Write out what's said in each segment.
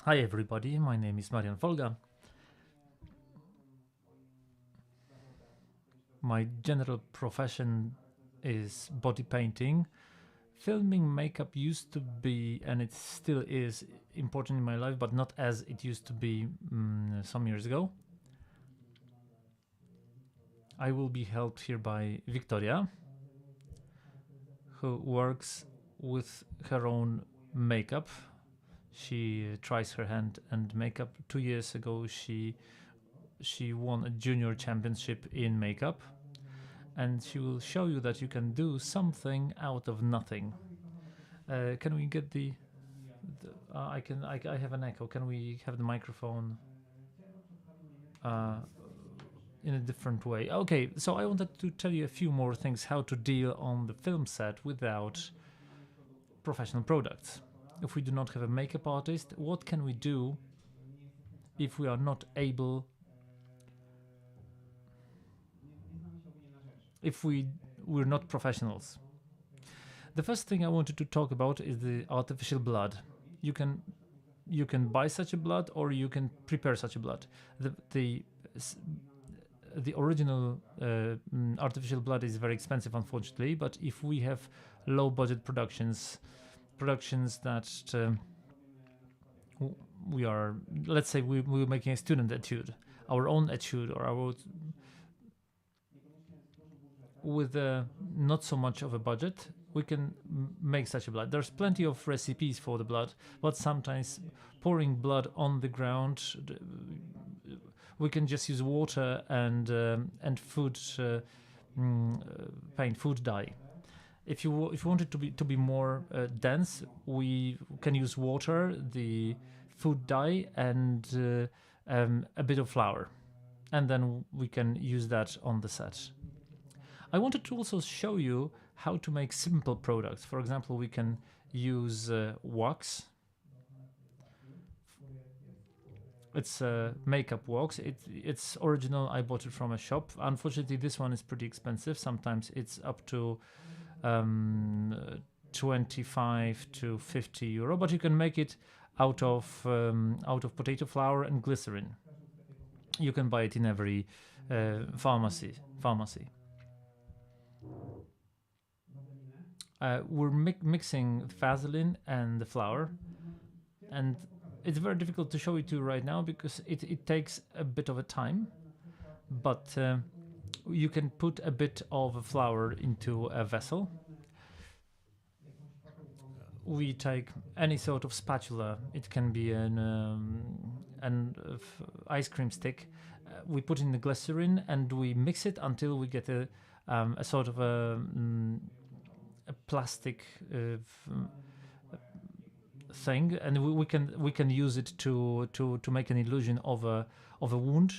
Hi everybody, my name is Marian Folga. My general profession is body painting. Filming makeup used to be, and it still is, important in my life, but not as it used to be some years ago. I will be helped here by Wiktoria, who works with her own makeup. She tries her hand and makeup. 2 years ago she won a junior championship in makeup, and she will show you that you can do something out of nothing. Can we get I have an echo. Can we have the microphone in a different way? Okay, so I wanted to tell you a few more things how to deal on the film set without professional products. If we do not have a makeup artist, what can we do if we are not able, if we're not professionals? The first thing I wanted to talk about is the artificial blood. You can buy such a blood, or you can prepare such a blood. The original artificial blood is very expensive, unfortunately. But if we have low budget productions that we are, let's say we're making a student etude, our own etude, or our with not so much of a budget, we can make such a blood. There's plenty of recipes for the blood, but sometimes pouring blood on the ground, we can just use water and food paint, food dye. If you want it to be more dense, we can use water, the food dye, and a bit of flour, and then we can use that on the set. I wanted to also show you how to make simple products. For example, we can use wax. It's makeup wax. It's original. I bought it from a shop. Unfortunately, this one is pretty expensive. Sometimes it's up to 25 to 50 euro. But you can make it out of potato flour and glycerin. You can buy it in every pharmacy. We're mixing Vaseline and the flour, and it's very difficult to show it to you right now because it takes a bit of a time, but you can put a bit of flour into a vessel. We take any sort of spatula. It can be an ice cream stick. We put in the glycerin and we mix it until we get a sort of a plastic thing, and we can use it to make an illusion of a wound,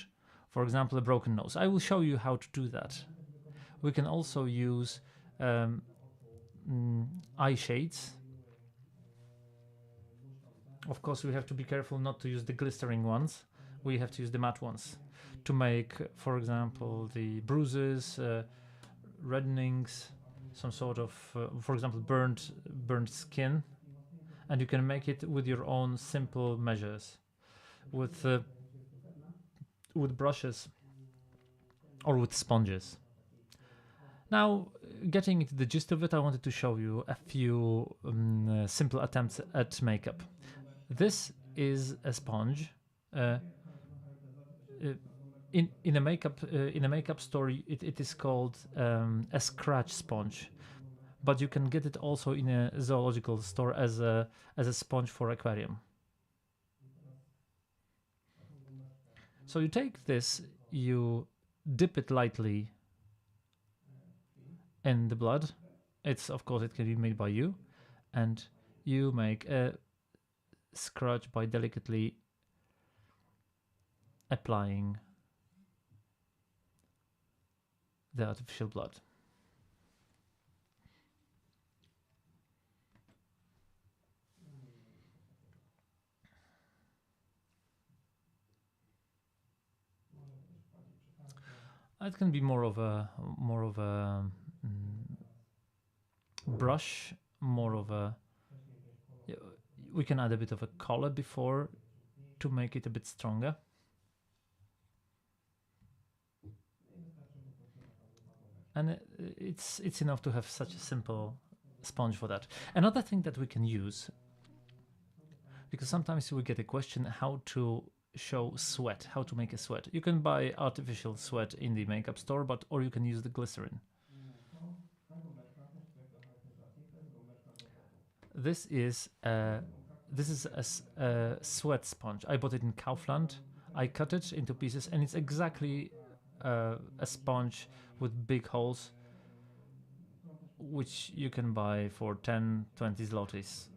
for example, a broken nose. I will show you how to do that. We can also use eye shades. Of course, we have to be careful not to use the glistering ones. We have to use the matte ones to make, for example, the bruises, reddenings, some sort of, for example, burnt skin, and you can make it with your own simple measures, with brushes or with sponges. Now, getting into the gist of it, I wanted to show you a few simple attempts at makeup. This is a sponge. In a makeup store, it is called a scratch sponge, but you can get it also in a zoological store as a sponge for aquarium. So you take this, you dip it lightly in the blood. Of course, it can be made by you, and you make a scratch by delicately applying the artificial blood. It can be more of a brush, more of a. We can add a bit of a color before to make it a bit stronger. And it's enough to have such a simple sponge for that. Another thing that we can use, because sometimes we get a question how to show sweat, how to make a sweat. You can buy artificial sweat in the makeup store, or you can use the glycerin. This is a sweat sponge. I bought it in Kaufland. I cut it into pieces, and it's exactly a sponge with big holes, which you can buy for 10, 20 zlotys.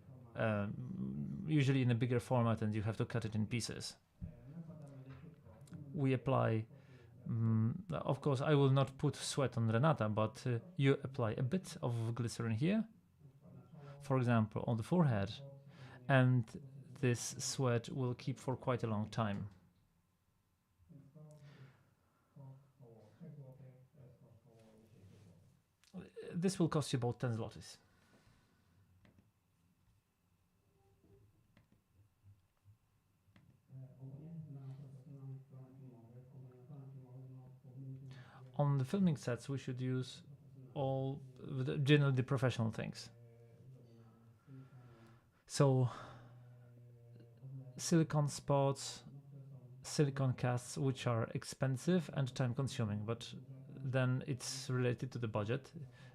Usually in a bigger format, and you have to cut it in pieces. We apply, of course, I will not put sweat on Renata, but you apply a bit of glycerin here, for example, on the forehead, and this sweat will keep for quite a long time. This will cost you about 10 zlotys. On the filming sets, we should use generally the professional things. So, silicone spots, silicone casts, which are expensive and time-consuming, but then it's related to the budget.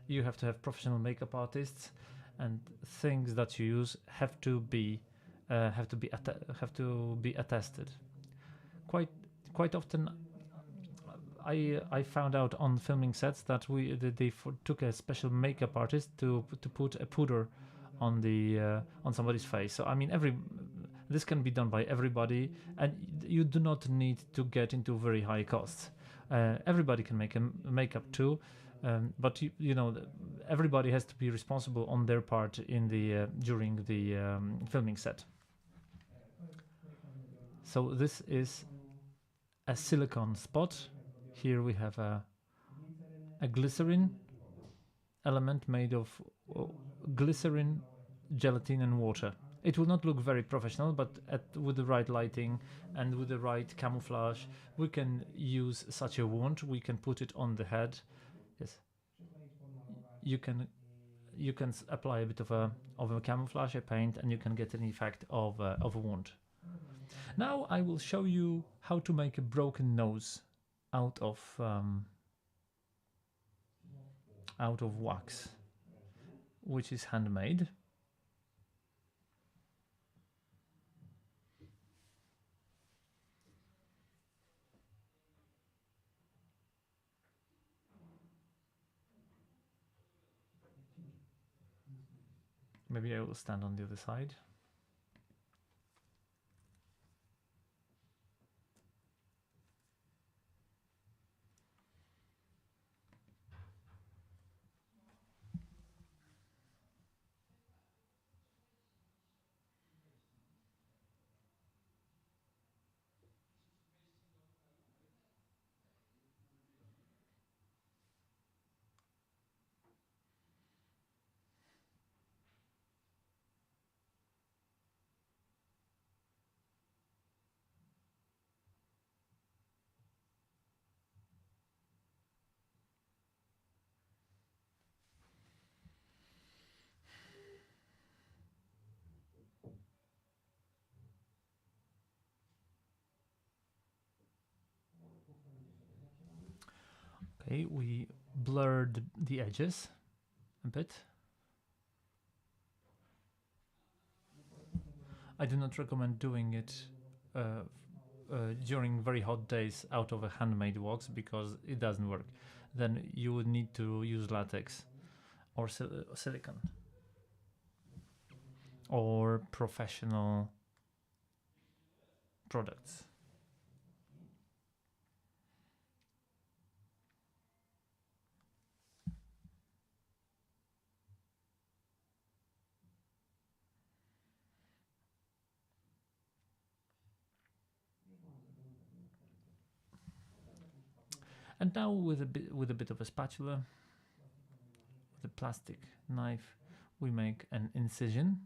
You have to have professional makeup artists, and things that you use have to be attested. Quite often, I found out on filming sets that they took a special makeup artist to put a powder on somebody's face. So I mean, this can be done by everybody, and you do not need to get into very high costs. Everybody can make a makeup too, but you know, everybody has to be responsible on their part during the filming set. So this is a silicone spot. Here we have a glycerin element made of glycerin, gelatin and water. It will not look very professional, but with the right lighting and with the right camouflage, we can use such a wand. We can put it on the head. Yes, you can apply a bit of a camouflage, a paint, and you can get an effect of a wand. Now I will show you how to make a broken nose out of wax, which is handmade. Maybe I will stand on the other side. Okay, we blurred the edges a bit. I do not recommend doing it during very hot days out of a handmade wax, because it doesn't work. Then you would need to use latex or silicone or professional products. And now with a bit of a spatula, with a plastic knife, we make an incision.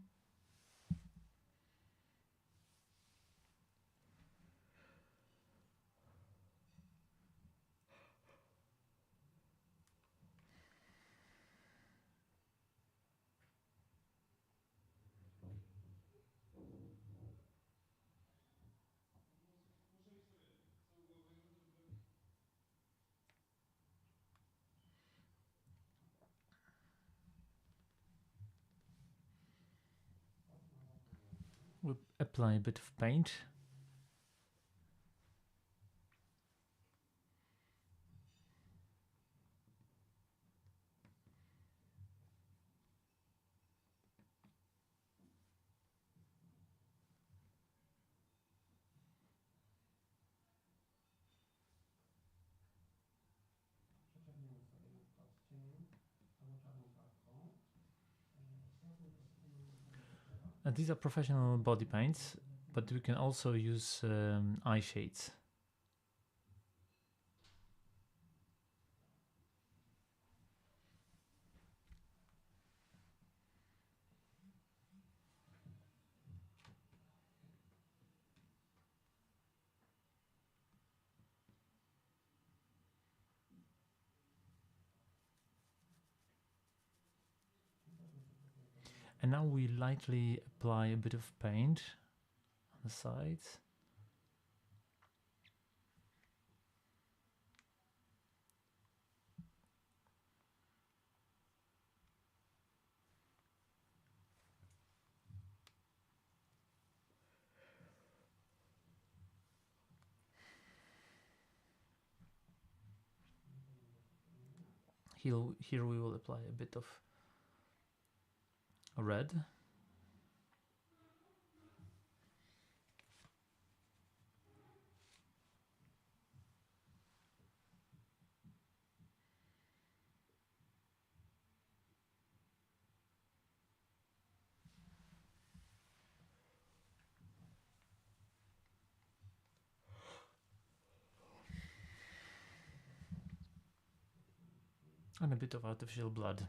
we apply a bit of paint. And these are professional body paints, but we can also use eye shades. And now we lightly apply a bit of paint on the sides. Here we will apply a bit of red. And a bit of artificial blood.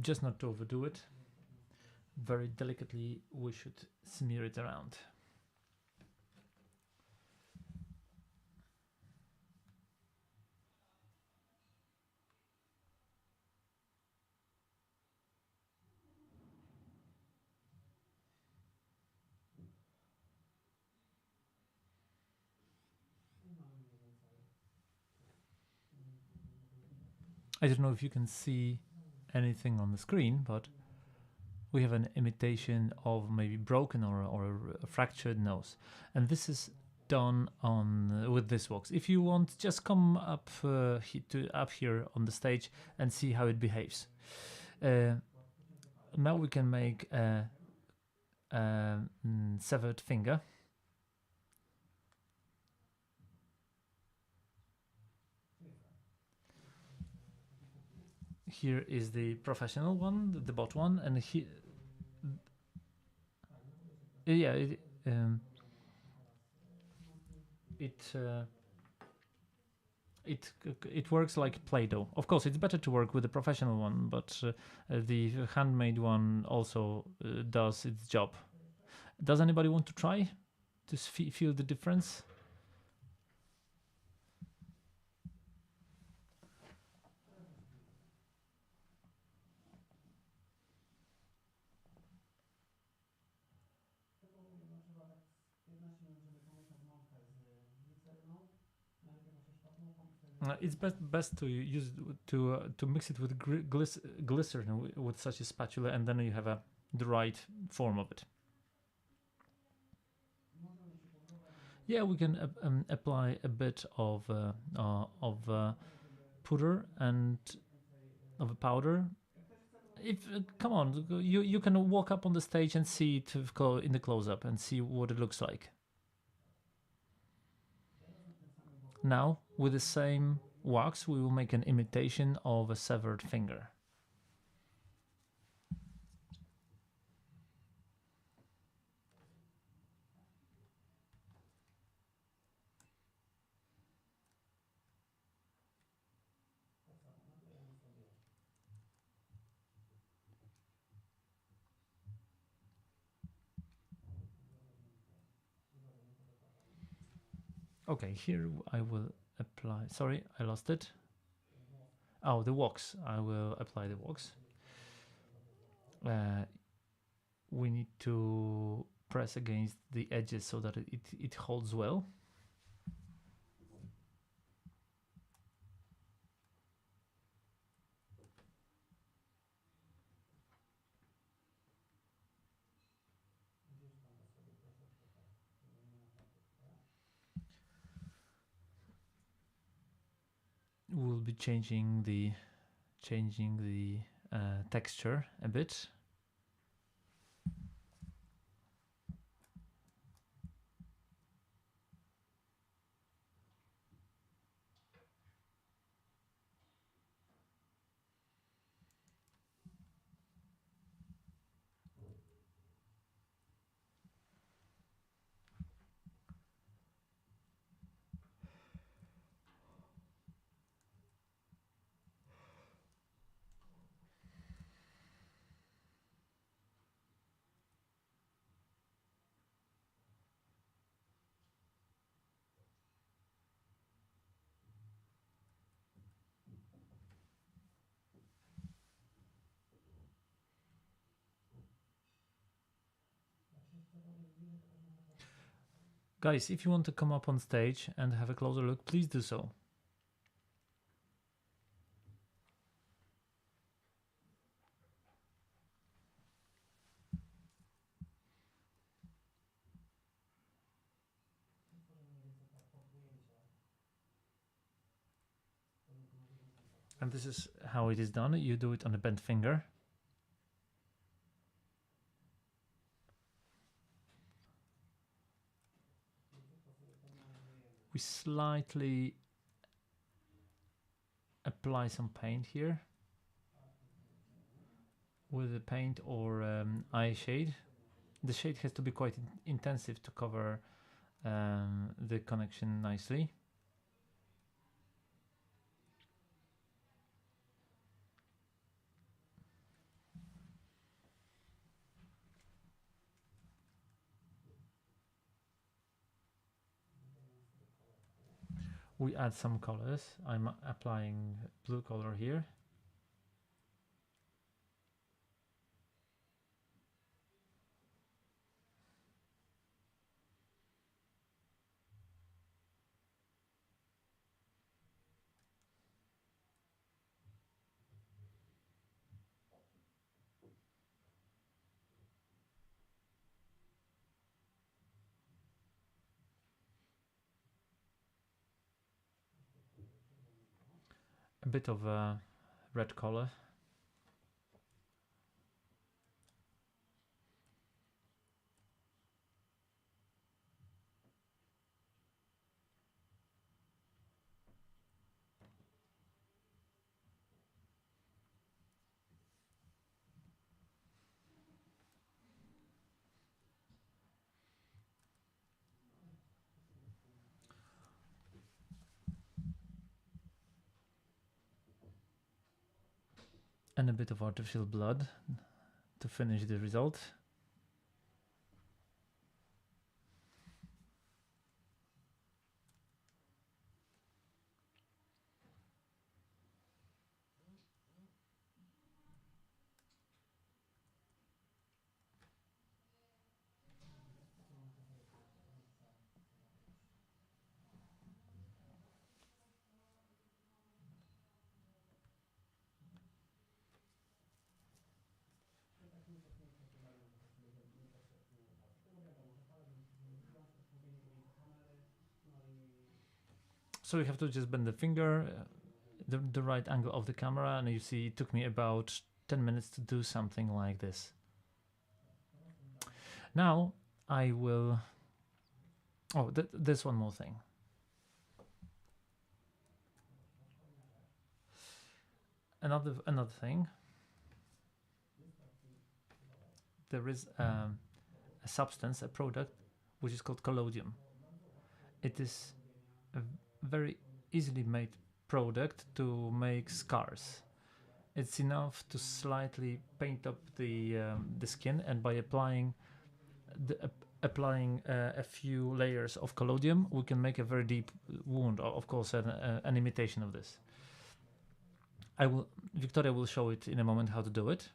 Just not to overdo it. Very delicately we should smear it around. I don't know if you can see anything on the screen, but we have an imitation of maybe broken or a fractured nose, and this is done on with this wax. If you want, just come up up here on the stage and see how it behaves. Now we can make a severed finger. Here is the professional one, the bot one, and here, yeah, it works like Play-Doh. Of course, it's better to work with the professional one, but the handmade one also does its job. Does anybody want to try to feel the difference? It's best to use to mix it with glycerin with such a spatula, and then you have the right form of it. Yeah, we can apply a bit of powder and of a powder. If come on, you can walk up on the stage and see it in the close-up and see what it looks like. Now, with the same wax, we will make an imitation of a severed finger. Okay, here I will apply. Sorry, I lost it. Oh, the wax. I will apply the wax. We need to press against the edges so that it holds well. We'll be changing the texture a bit. Guys, if you want to come up on stage and have a closer look, please do so. And this is how it is done. You do it on a bent finger. We slightly apply some paint here with a paint or eye shade. The shade has to be quite intensive to cover the connection nicely. We add some colors. I'm applying blue color here. A bit of a red color. And a bit of artificial blood to finish the result. So you have to just bend the finger, the right angle of the camera, and you see it took me about 10 minutes to do something like this. Now I will... Oh, there's one more thing. Another thing. There is a substance, a product, which is called collodium. It is a very easily made product to make scars. It's enough to slightly paint up the skin, and by applying a few layers of collodium, we can make a very deep wound. Of course, an imitation of this. Victoria will show it in a moment how to do it.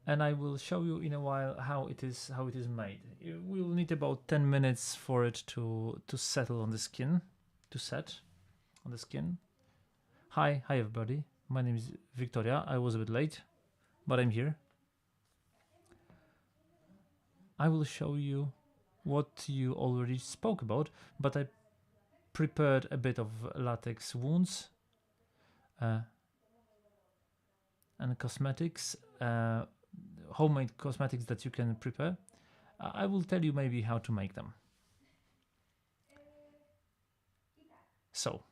And I will show you in a while how it is made. We will need about 10 minutes for it to settle on the skin, to set on the skin. Hi everybody. My name is Victoria. I was a bit late, but I'm here. I will show you what you already spoke about, but I prepared a bit of latex wounds and cosmetics, homemade cosmetics that you can prepare. I will tell you maybe how to make them. So,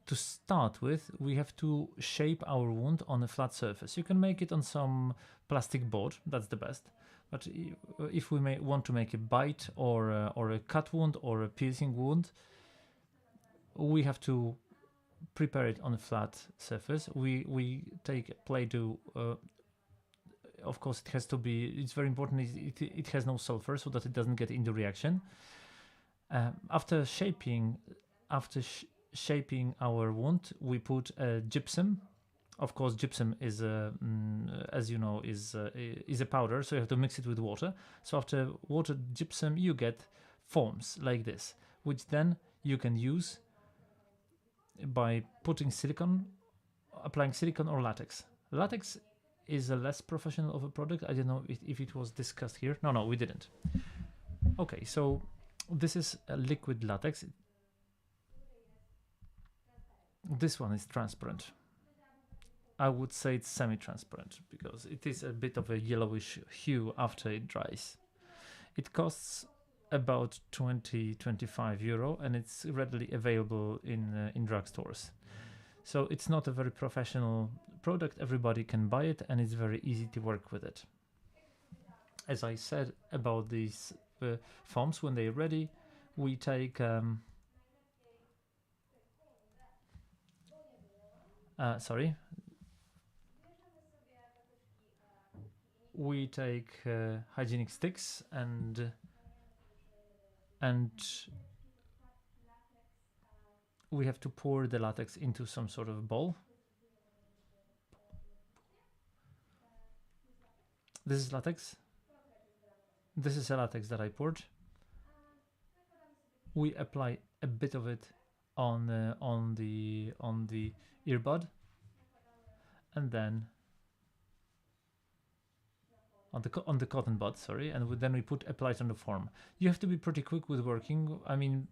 to start with, we have to shape our wound on a flat surface. You can make it on some plastic board, that's the best. But if we want to make a bite or a cut wound or a piercing wound, we have to prepare it on a flat surface. We take Play-Doh. Of course, it has to be. It's very important. It has no sulfur, so that it doesn't get into reaction. After shaping our wound, we put gypsum. Of course, gypsum is, as you know, is a powder, so you have to mix it with water. So after watered gypsum, you get forms like this, which then you can use by putting silicone, applying silicone or latex. Latex is a less professional of a product. I don't know if it was discussed here. No, we didn't. Okay, so this is a liquid latex. This one is transparent. I would say it's semi-transparent because it is a bit of a yellowish hue after it dries. It costs about 20-25 euro and it's readily available in drugstores. So it's not a very professional product. Everybody can buy it and it's very easy to work with it. As I said about these foams, when they're ready, we take we take hygienic sticks and we have to pour the latex into some sort of bowl. This is latex. This is a latex that I poured. We apply a bit of it on the earbud, and then on the cotton bud, sorry, and then we apply it on the form. You have to be pretty quick with working. I mean,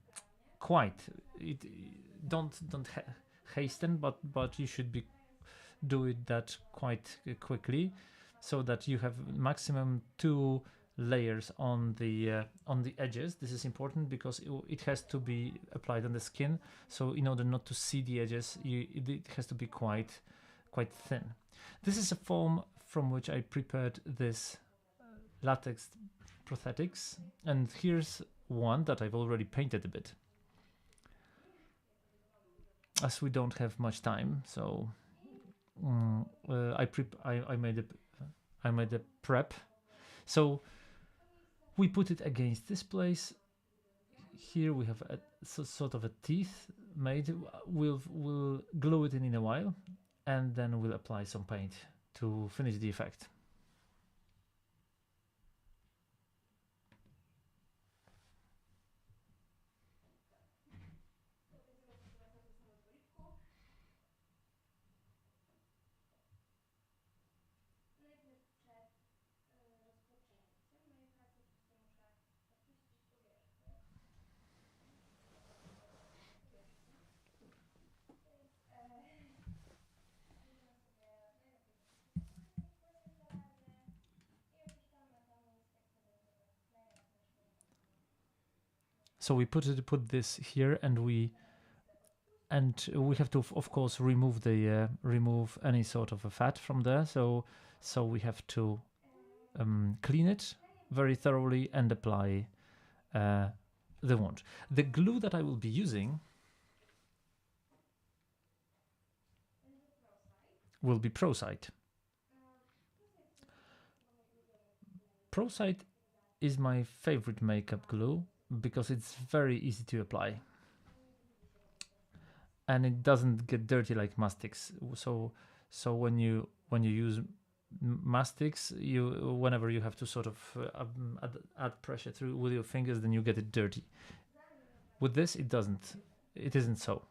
don't hasten, but you should do it that quite quickly, so that you have maximum 2 layers on the edges. This is important because it has to be applied on the skin. So in order not to see the edges, it has to be quite thin. This is a foam from which I prepared this latex prosthetics, and here's one that I've already painted a bit. As we don't have much time, so I made a prep. So we put it against this place. Here we have a sort of a teeth made. We'll glue it in a while, and then we'll apply some paint to finish the effect. So we put this here, and we have to, of course, remove any sort of a fat from there. So we have to clean it very thoroughly and apply the wound. The glue that I will be using will be Procite. Procite is my favorite makeup glue. because it's very easy to apply. And it doesn't get dirty like mastics. So when you use mastics, whenever you have to sort of add pressure through with your fingers, then you get it dirty. With this, it isn't so.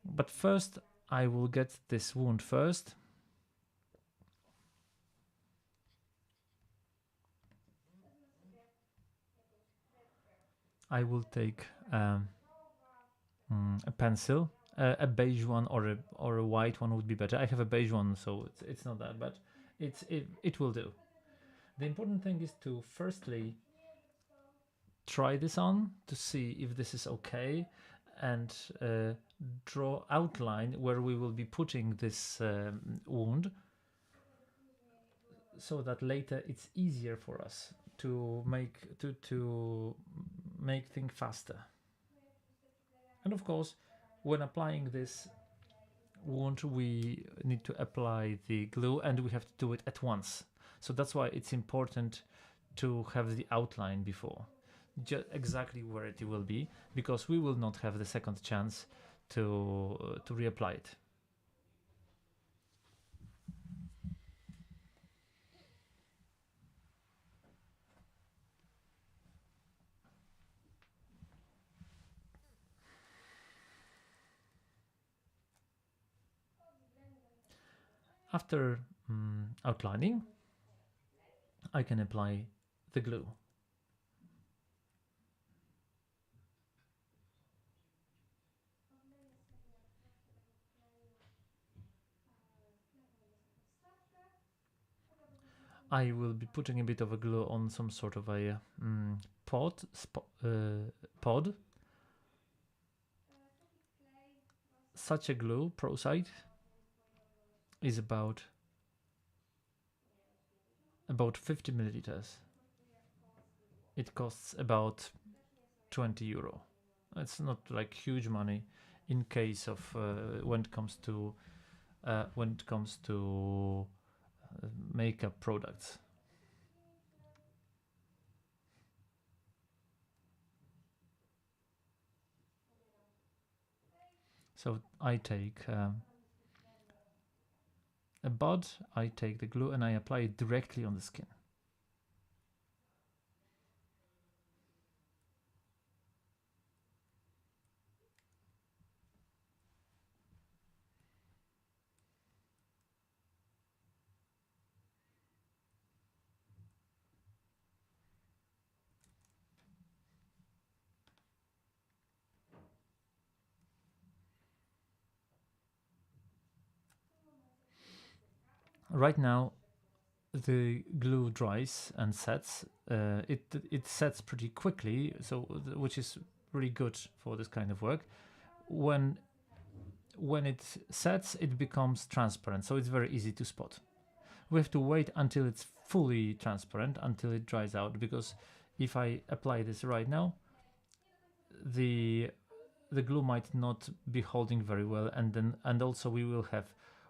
But first, I will get this wound first. I will take a pencil. A beige one or a white one would be better. I have a beige one, so it's not that bad. It will do. The important thing is to firstly try this on to see if this is okay, and draw outline where we will be putting this wound, so that later it's easier for us to make things faster. And of course, when applying this wound, we need to apply the glue, and we have to do it at once. So that's why it's important to have the outline before, just exactly where it will be, because we will not have the second chance to reapply it. After outlining, I can apply the glue. I will be putting a bit of a glue on some sort of a pod. Such a glue, Prosite, is about 50 milliliters. It costs about 20 euro. It's not like huge money in case of when it comes to makeup products. So I take a bud, I take the glue and I apply it directly on the skin. Right now, the glue dries and sets. It sets pretty quickly, so which is really good for this kind of work. When it sets, it becomes transparent, so it's very easy to spot. We have to wait until it's fully transparent, until it dries out, because if I apply this right now, the glue might not be holding very well, and also we will have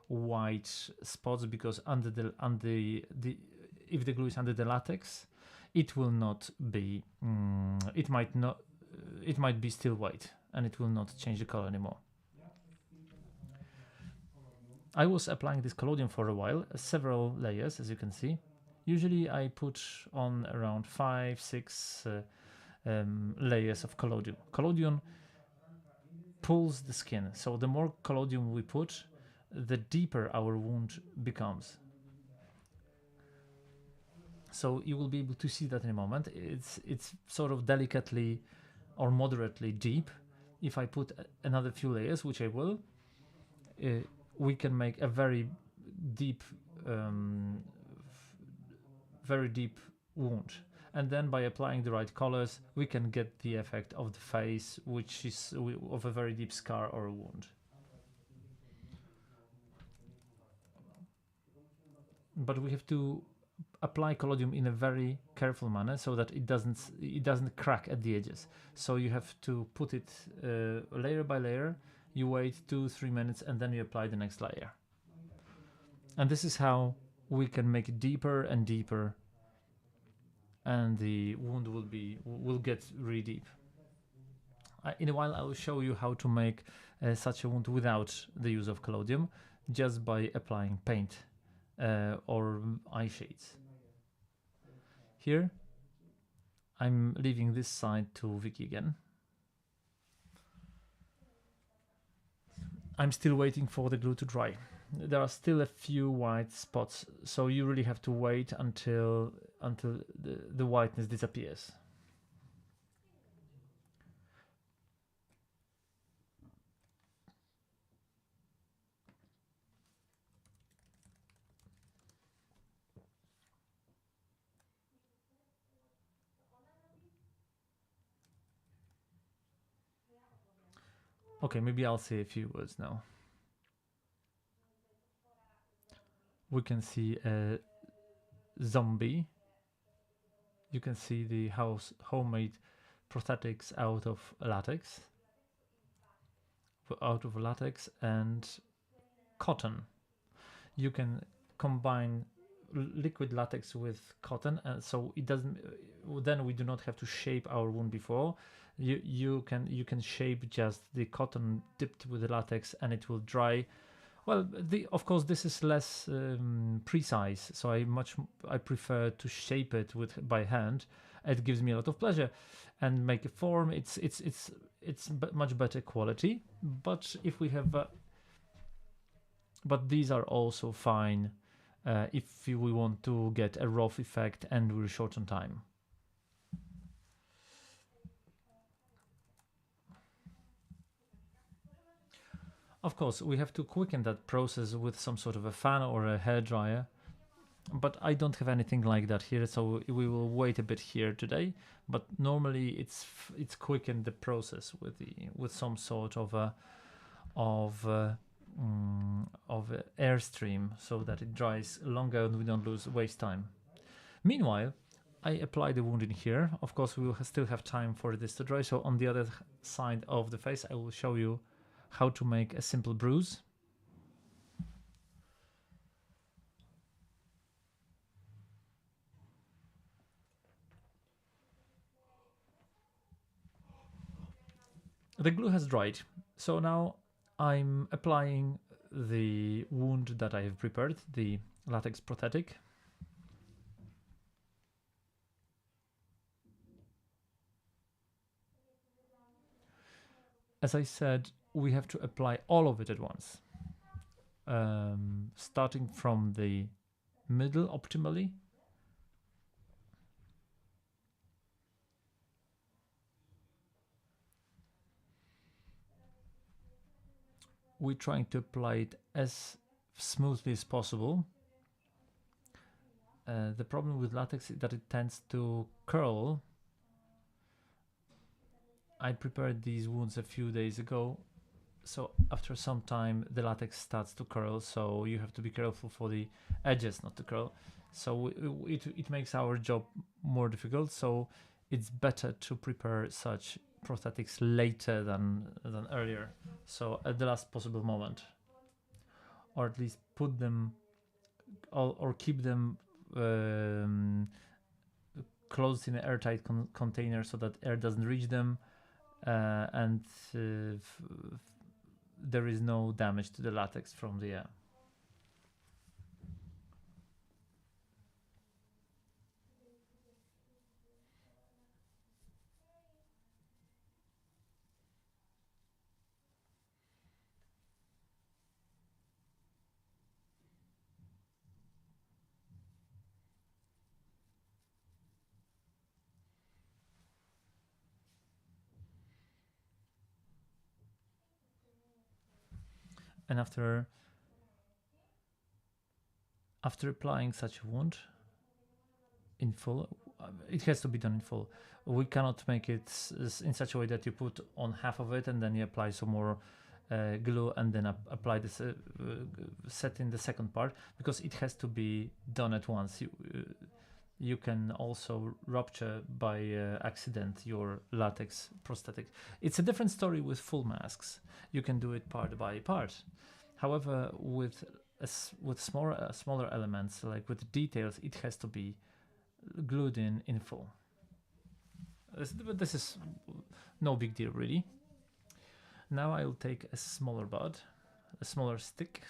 white spots, because if the glue is under the latex, it will not be it might be still white, and it will not change the color anymore. I was applying this collodion for a while, several layers, as you can see. Usually I put on around 5-6 layers of collodion. Collodion pulls the skin, so the more collodion we put, the deeper our wound becomes. So you will be able to see that in a moment. It's sort of delicately or moderately deep. If I put another few layers, which I will, we can make a very deep wound. And then by applying the right colors, we can get the effect of the face, which is of a very deep scar or a wound. But we have to apply collodion in a very careful manner, so that it doesn't crack at the edges. So you have to put it layer by layer. You wait 2-3 minutes, and then you apply the next layer. And this is how we can make it deeper and deeper and the wound will get really deep. In a while I will show you how to make such a wound without the use of collodium, just by applying paint or eye shades. Here I'm leaving this side to Vicky again. I'm still waiting for the glue to dry. There are still a few white spots, so you really have to wait until the whiteness disappears. Okay, maybe I'll say a few words now. We can see a zombie. You can see the homemade prosthetics out of latex and cotton. You can combine liquid latex with cotton, and so it doesn't. Then we do not have to shape our wound before. You can shape just the cotton dipped with the latex, and it will dry. Well, of course this is less precise, so I prefer to shape it by hand. It gives me a lot of pleasure, and make a form. It's much better quality. But if we have, but these are also fine if we want to get a rough effect and we're short on time. Of course, we have to quicken that process with some sort of a fan or a hairdryer, but I don't have anything like that here, so we will wait a bit here today. But normally it's quickened the process with some sort of airstream, so that it dries longer and we don't waste time. Meanwhile, I apply the wound in here. Of course, we will still have time for this to dry. So on the other side of the face, I will show you how to make a simple bruise. The glue has dried, so now I'm applying the wound that I have prepared, the latex prosthetic. As I said, we have to apply all of it at once, starting from the middle optimally. We're trying to apply it as smoothly as possible. The problem with latex is that it tends to curl. I prepared these wounds a few days ago, so after some time the latex starts to curl, so you have to be careful for the edges not to curl. So it makes our job more difficult, so it's better to prepare such prosthetics later than earlier, so at the last possible moment, or at least put them or keep them closed in an airtight container so that air doesn't reach them, and there is no damage to the latex from the air. And after applying such a wound in full, it has to be done in full. We cannot make it in such a way that you put on half of it and then you apply some more glue and then apply this set in the second part, because it has to be done at once. You can also rupture by accident your latex prosthetic. It's a different story with full masks. You can do it part by part. However, with smaller elements, like with details, it has to be glued in full. This is no big deal really. Now I'll take a smaller bud, a smaller stick,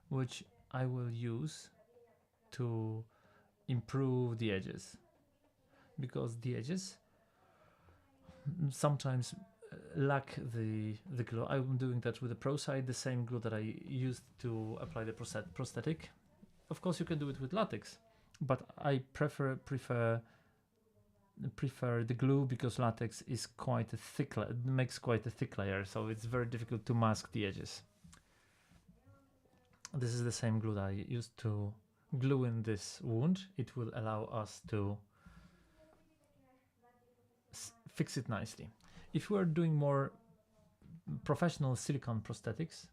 which I will use to improve the edges, because the edges sometimes lack the glue. I'm doing that with the Pro Side, the same glue that I used to apply the prosthetic. Of course you can do it with latex, but I prefer the glue, because latex is quite a thick, makes quite a thick layer, so it's very difficult to mask the edges. This is the same glue that I used to glue in this wound. It will allow us to fix it nicely. If we are doing more professional silicone prosthetics,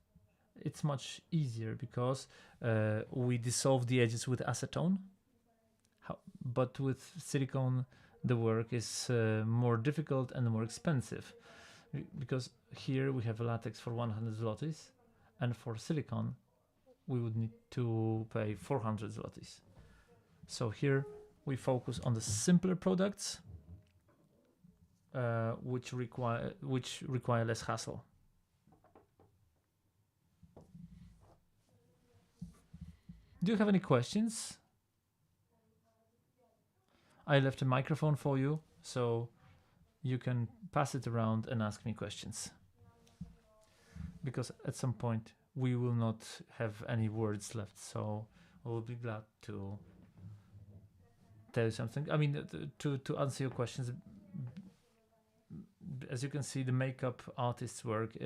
it's much easier, because we dissolve the edges with acetone. But with silicone the work is more difficult and more expensive, because here we have a latex for 100 zlotys, and for silicone we would need to pay 400 zlotys. So here we focus on the simpler products, which require less hassle. Do you have any questions? I left a microphone for you, so you can pass it around and ask me questions, because at some point we will not have any words left, so we'll be glad to tell you something. I mean, to answer your questions, as you can see, the makeup artist's work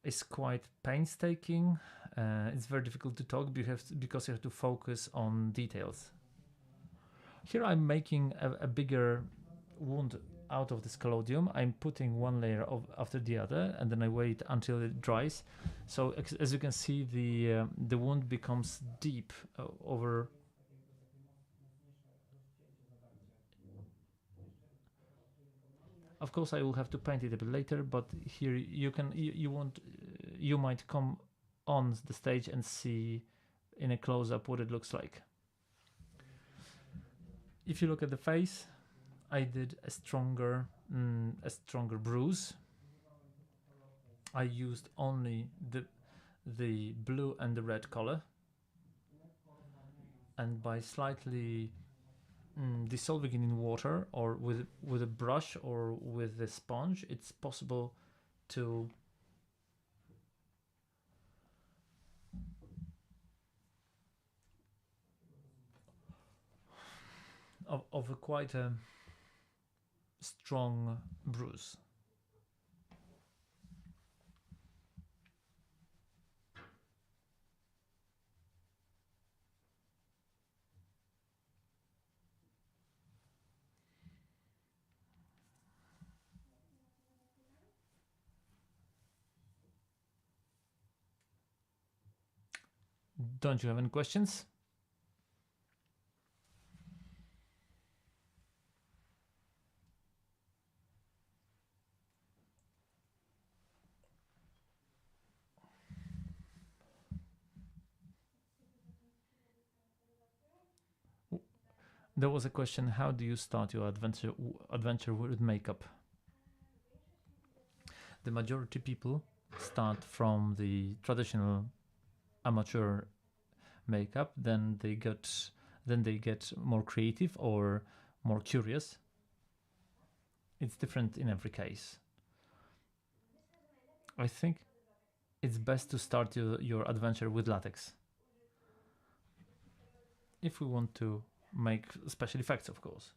is quite painstaking. It's very difficult to talk because you have to focus on details. Here I'm making a bigger wound out of this collodium. I'm putting one layer after the other, and then I wait until it dries. So as you can see, the wound becomes deep over. Of course, I will have to paint it a bit later, but here you might come on the stage and see in a close-up what it looks like. If you look at the face, I did a stronger bruise. I used only the blue and the red color, and by slightly dissolving it in water, or with a brush or with a sponge, it's possible to of a quite a strong bruise. Don't you have any questions? There was a question: how do you start your adventure with makeup? The majority people start from the traditional amateur makeup, then they get more creative or more curious. It's different in every case. I think it's best to start your adventure with latex, if we want to make special effects, of course.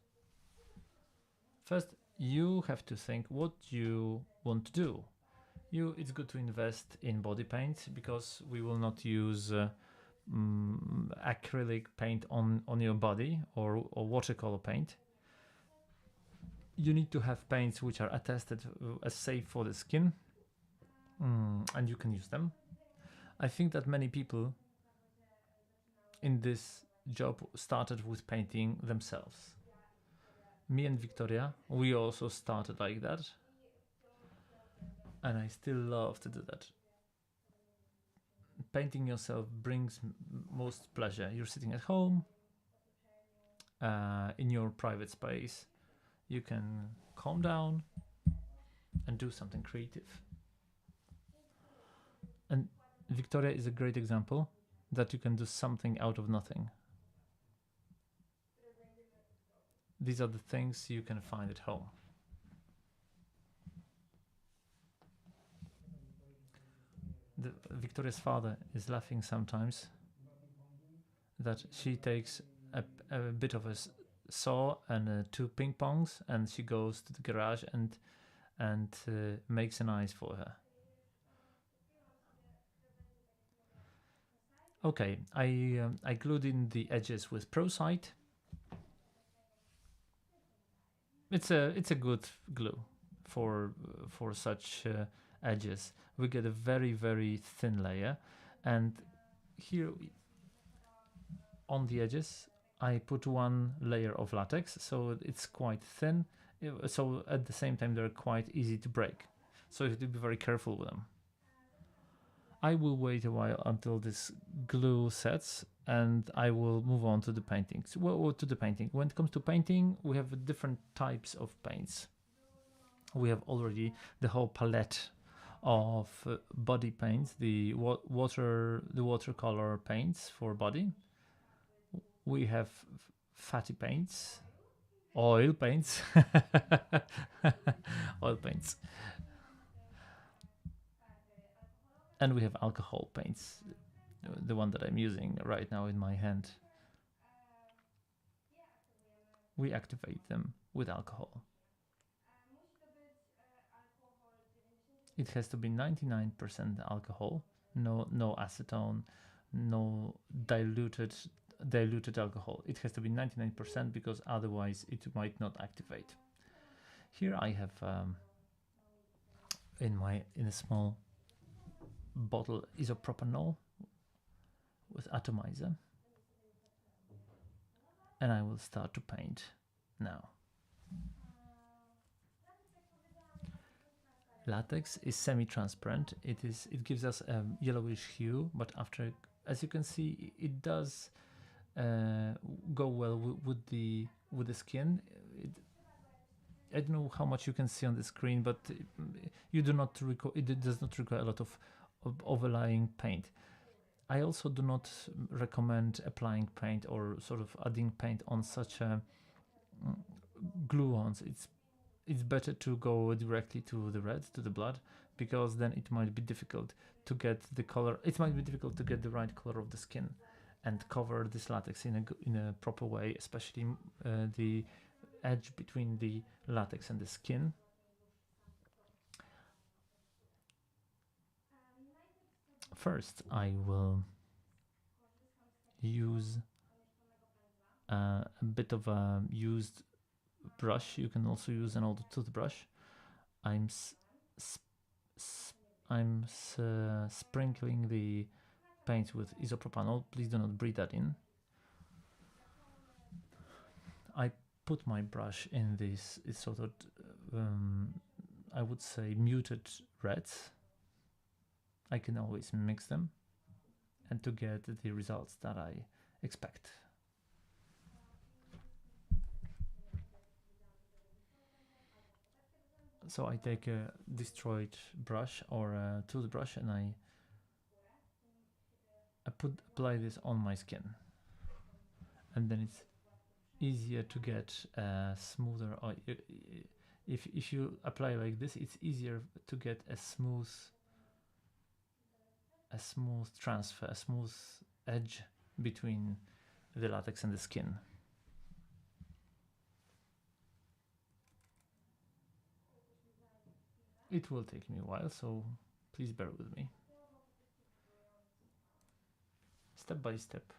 First, you have to think what you want to do. It's good to invest in body paint, because we will not use acrylic paint on your body, or watercolor paint. You need to have paints which are attested as safe for the skin, and you can use them. I think that many people in this job started with painting themselves. Me and Wiktoria, we also started like that, and I still love to do that. painting yourself brings most pleasure. You're sitting at home, in your private space. You can calm down and do something creative. And Wiktoria is a great example that you can do something out of nothing. These are the things you can find at home. Wiktoria's father is laughing sometimes that she takes a bit of a saw and 2 ping pongs, and she goes to the garage and makes an ice for her. Okay, I glued in the edges with Procite. It's a good glue for such edges. We get a very thin layer, and here on the edges I put 1 layer of latex, so it's quite thin. So at the same time they're quite easy to break. So you have to be very careful with them. I will wait a while until this glue sets, and I will move on to the paintings. Well, to the painting. When it comes to painting, we have different types of paints. We have already the whole palette of body paints, the watercolor paints for body. We have fatty paints, oil paints, oil paints. And we have alcohol paints, the one that I'm using right now in my hand. We activate them with alcohol. It has to be 99% alcohol, no acetone, no diluted alcohol. It has to be 99% because otherwise it might not activate. Here I have in a small bottle isopropanol with atomizer, and I will start to paint now. Latex is semi-transparent. It gives us a yellowish hue, but after, as you can see, it does go well with the skin. I don't know how much you can see on the screen, but it does not require a lot of overlaying paint. I also do not recommend applying paint or sort of adding paint on such a glue-ons. It's better to go directly to the red, to the blood, because then it might be difficult to get the color. It might be difficult to get the right color of the skin and cover this latex in a proper way, especially the edge between the latex and the skin. First, I will use a bit of a used brush. You can also use an old toothbrush. I'm sprinkling the paint with isopropanol. Please do not breathe that in. I put my brush in this sort of I would say muted reds. I can always mix them and to get the results that I expect. So I take a destroyed brush or a toothbrush and I apply this on my skin, and then it's easier to get smoother. Or if you apply like this, it's easier to get a smooth transfer, a smooth edge between the latex and the skin. It will take me a while, so please bear with me. Step by step,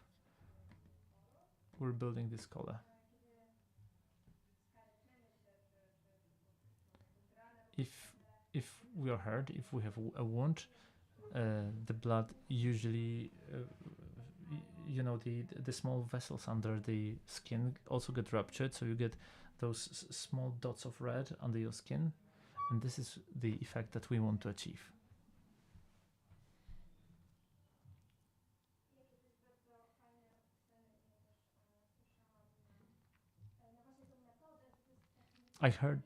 we're building this color. If we are hurt, if we have a wound, the blood usually, the small vessels under the skin also get ruptured, so you get those small dots of red under your skin, and this is the effect that we want to achieve. I heard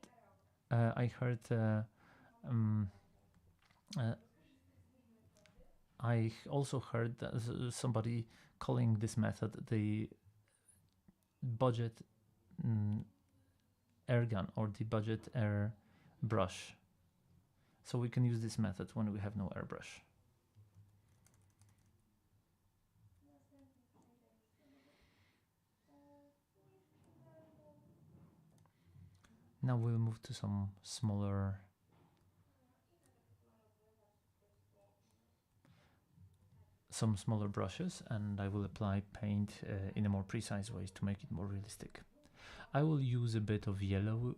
um, uh, I also heard that somebody calling this method the budget air gun or the budget air brush. So we can use this method when we have no airbrush. Now we'll move to some smaller brushes, and I will apply paint in a more precise way to make it more realistic. I will use a bit of yellow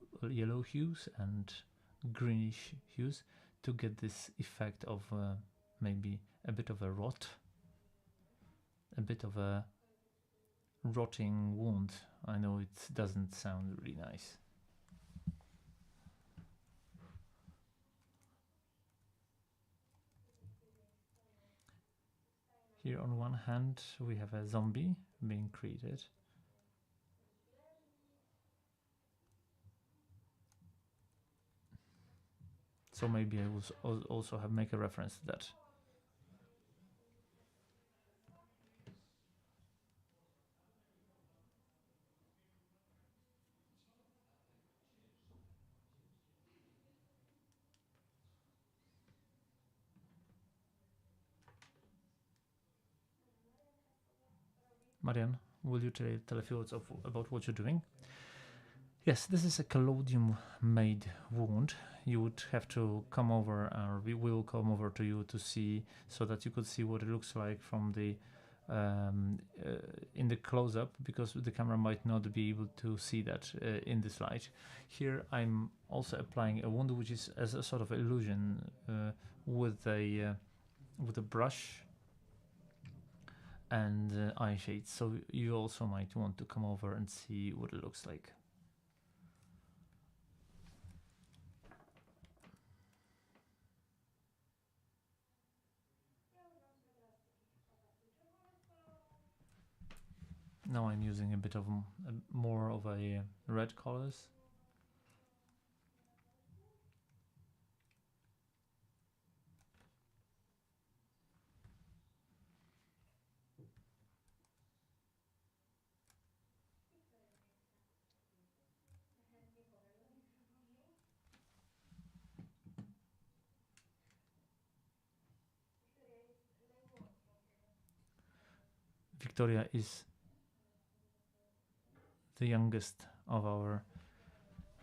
hues and greenish hues to get this effect of maybe a bit of a rotting wound. I know it doesn't sound really nice. Here on one hand we have a zombie being created. So maybe I will also make a reference to that. Marian, will you tell a few words about what you're doing? Yes, this is a collodium-made wound. You would have to come over, or we will come over to you to see, so that you could see what it looks like from the in the close-up, because the camera might not be able to see that in the slide. Here I'm also applying a wound, which is as a sort of illusion with a brush and eye shades. So you also might want to come over and see what it looks like. Now I'm using a bit of more of a red colors. Wiktoria is the youngest of our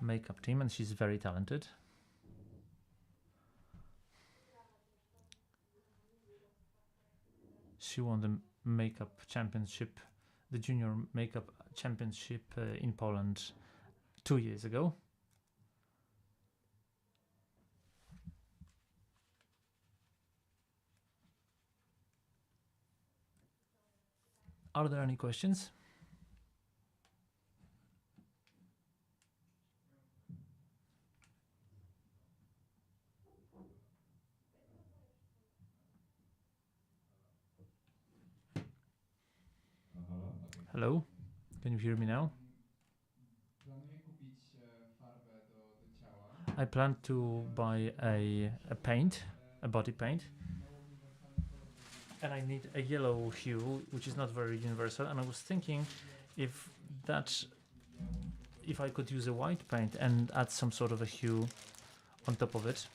makeup team, and she's very talented. She won the makeup championship, the junior makeup championship in Poland 2 years ago. Are there any questions? Hello? Can you hear me now? I plan to buy a paint, a body paint, and I need a yellow hue, which is not very universal, and I was thinking if I could use a white paint and add some sort of a hue on top of it.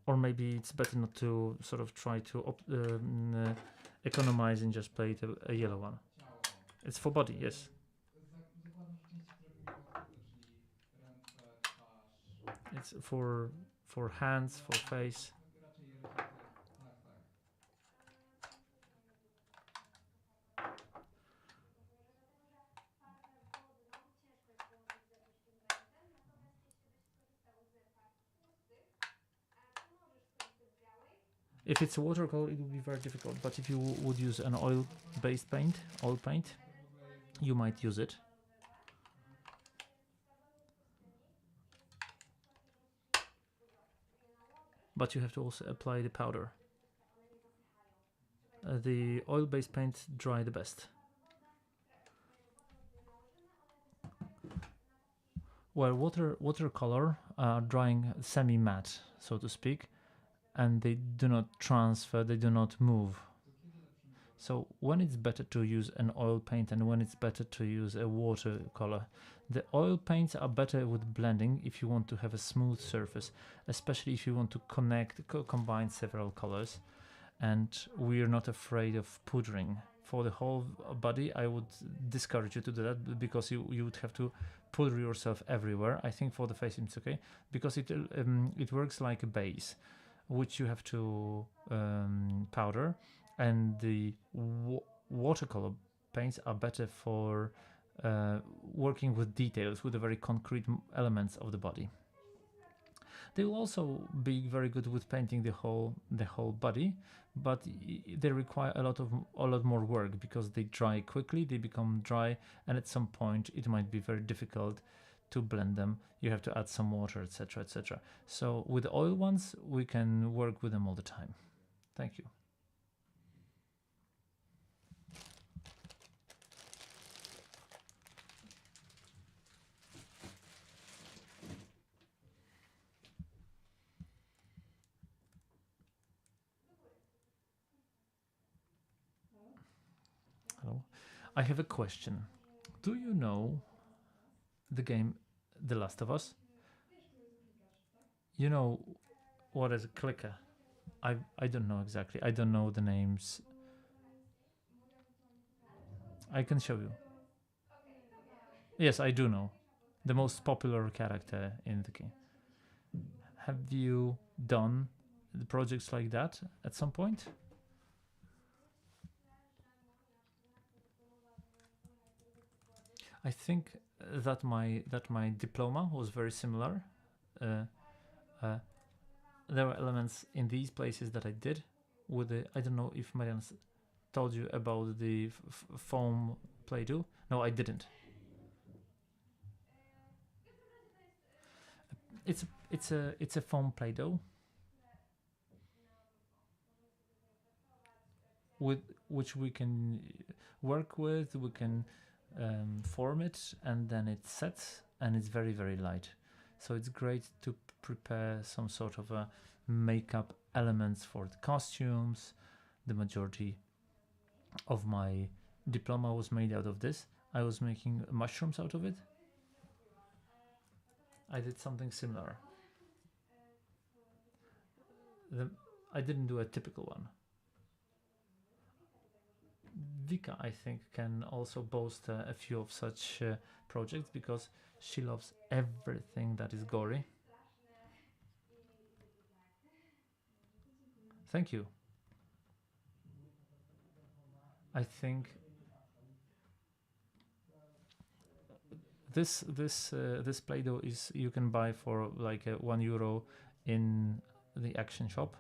Or maybe it's better not to sort of try to economize and just play a yellow one. It's for body, yes. It's for hands, for face. If it's a watercolor, it would be very difficult, but if you would use an oil-based paint, oil paint, you might use it. But you have to also apply the powder. The oil-based paints dry the best. Well, watercolor are drying semi-matte, so to speak, and they do not transfer, they do not move. So when it's better to use an oil paint and when it's better to use a watercolor. The oil paints are better with blending if you want to have a smooth surface, especially if you want to combine several colors. And we're not afraid of pudring. For the whole body, I would discourage you to do that because you would have to pudre yourself everywhere. I think for the face it's okay because it works like a base, which you have to powder, and the watercolor paints are better for working with details, with the very concrete elements of the body. They will also be very good with painting the whole body, but they require a lot more work because they dry quickly. They become dry, and at some point it might be very difficult to blend them. You have to add some water, etc., etc. So with the oil ones, we can work with them all the time. Thank you. Hello. I have a question. Do you know the game The Last of Us? You know what is a clicker? I don't know exactly. I don't know the names. I can show you. Yes, I do know. The most popular character in the game. Have you done the projects like that at some point? I think that my diploma was very similar. There were elements in these places that I did with the. I don't know if Marian told you about the foam Play-Doh. No, I didn't. It's a foam Play-Doh with which we can work with. We can form it, and then it sets, and it's very, very light. So it's great to prepare some sort of a makeup elements for the costumes. The majority of my diploma was made out of this. I was making mushrooms out of it. I did something similar. I didn't do a typical one. Vika, I think, can also boast a few of such projects because she loves everything that is gory. Thank you. I think this Play-Doh is you can buy for like €1 in the Action shop.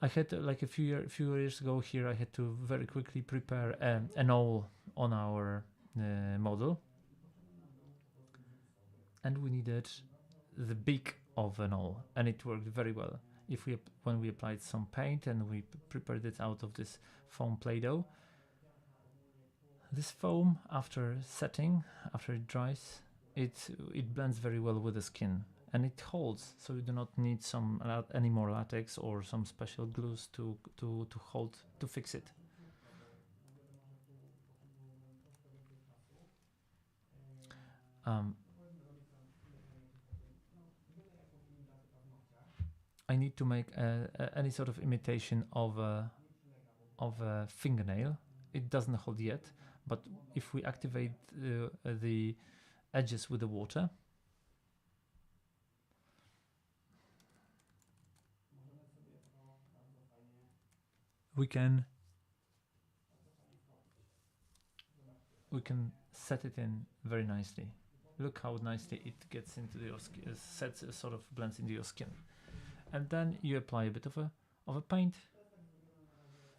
I had like a few years ago here. I had to very quickly prepare an owl on our model, and we needed the beak of an owl, and it worked very well. When we applied some paint and we prepared it out of this foam Play-Doh. This foam, after setting, after it dries, it blends very well with the skin, and it holds. So you do not need any more latex or some special glues to fix it. I need to make any sort of imitation of a fingernail. It doesn't hold yet, but if we activate the edges with the water, we can set it in very nicely. Look how nicely it gets into your skin, sort of blends into your skin. And then you apply a bit of a paint.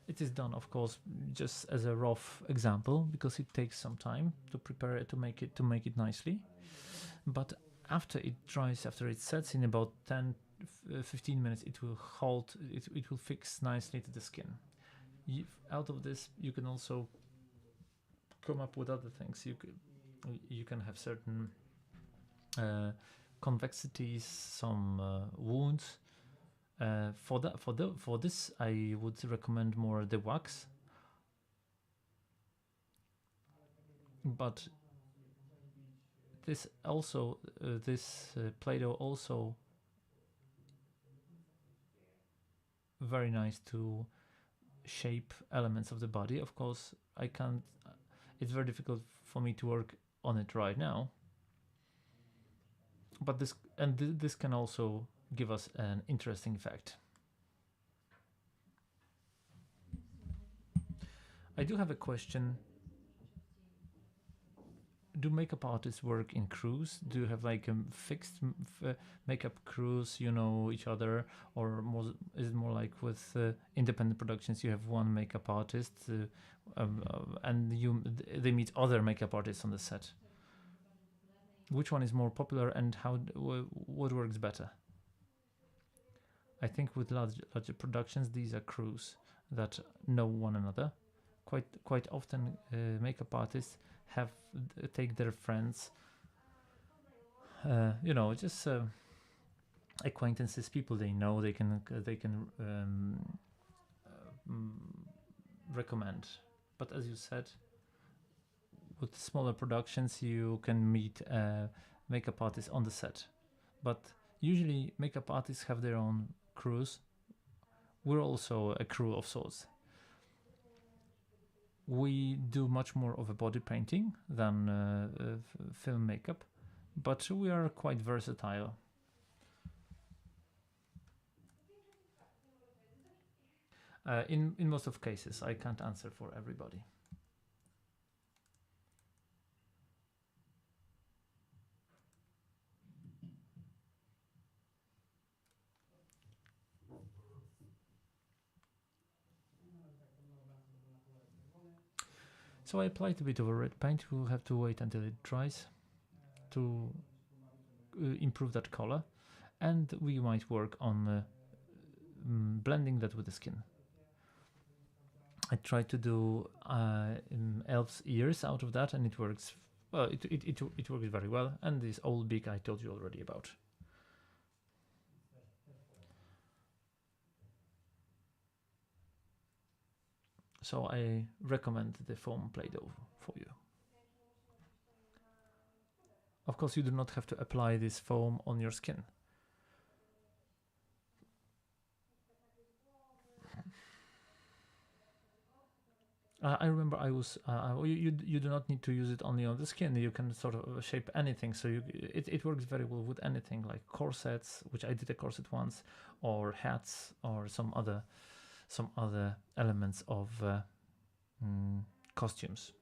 It is done, of course, just as a rough example because it takes some time to prepare it, to make it nicely. But after it dries, after it sets, in about 10-15 minutes, it will hold. It will fix nicely to the skin. Out of this, you can also come up with other things. you can have certain convexities, some wounds. For this, I would recommend more the wax. But this also, Play-Doh also very nice to shape elements of the body. Of course, I can't. It's very difficult for me to work on it right now. But this can also give us an interesting effect. I do have a question. Do makeup artists work in crews? Do you have like a fixed makeup crews, you know each other, or more, is it more like with independent productions? You have one makeup artist, and they meet other makeup artists on the set. Which one is more popular, and what works better? I think with larger productions, these are crews that know one another. Quite often, makeup artists take their friends, just acquaintances, people they know, they can recommend. But as you said, with smaller productions, you can meet makeup artists on the set. But usually, makeup artists have their own crews. We're also a crew of sorts. We do much more of a body painting than film makeup, but we are quite versatile. In most of cases, I can't answer for everybody. So I applied a bit of a red paint. We'll have to wait until it dries to improve that color, and we might work on blending that with the skin. I tried to do elf's ears out of that, and it works. Well, it works very well. And this old beak I told you already about. So I recommend the foam Play-Doh for you. Of course, you do not have to apply this foam on your skin. I remember I was. You do not need to use it only on the skin. You can sort of shape anything. So it works very well with anything, like corsets, which I did a corset once, or hats, or some other elements of costumes.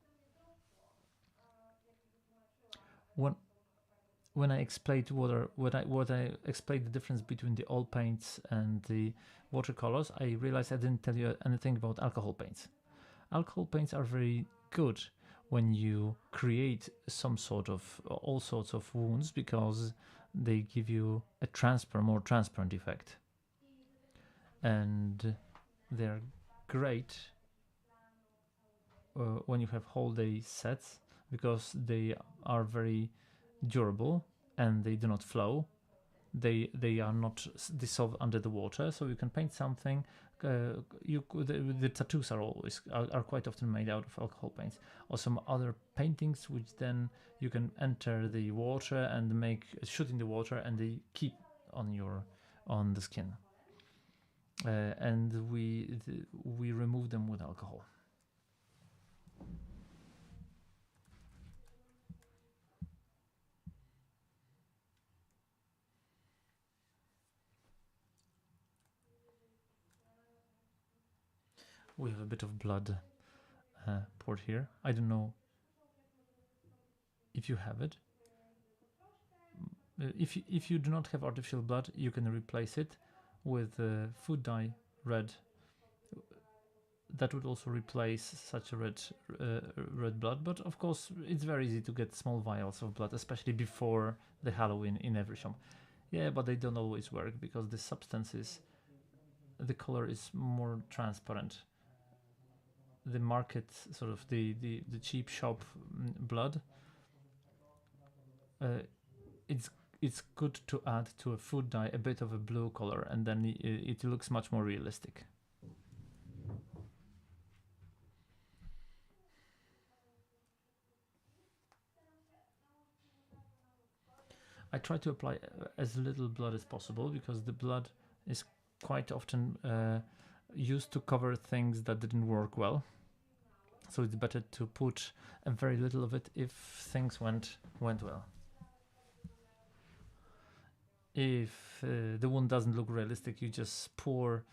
When I explained what I explained the difference between the oil paints and the watercolors, I realized I didn't tell you anything about alcohol paints. Alcohol paints are very good when you create all sorts of wounds, because they give you a more transparent effect, and they're great when you have holiday sets, because they are very durable and they do not flow. They are not dissolved under the water, so you can paint something. The tattoos are quite often made out of alcohol paints, or some other paintings which then you can enter the water and shoot in the water, and they keep on the skin. And we remove them with alcohol. We have a bit of blood poured here. I don't know if you have it. If you do not have artificial blood, you can replace it with food dye red. That would also replace such a red blood. But of course, it's very easy to get small vials of blood, especially before the Halloween in every shop. Yeah, but they don't always work, because the color is more transparent. The market, sort of the cheap shop blood, it's good to add to a food dye a bit of a blue color, and then it looks much more realistic. I try to apply as little blood as possible, because the blood is quite often used to cover things that didn't work well. So it's better to put a very little of it if things went well. If the wound doesn't look realistic, you just pour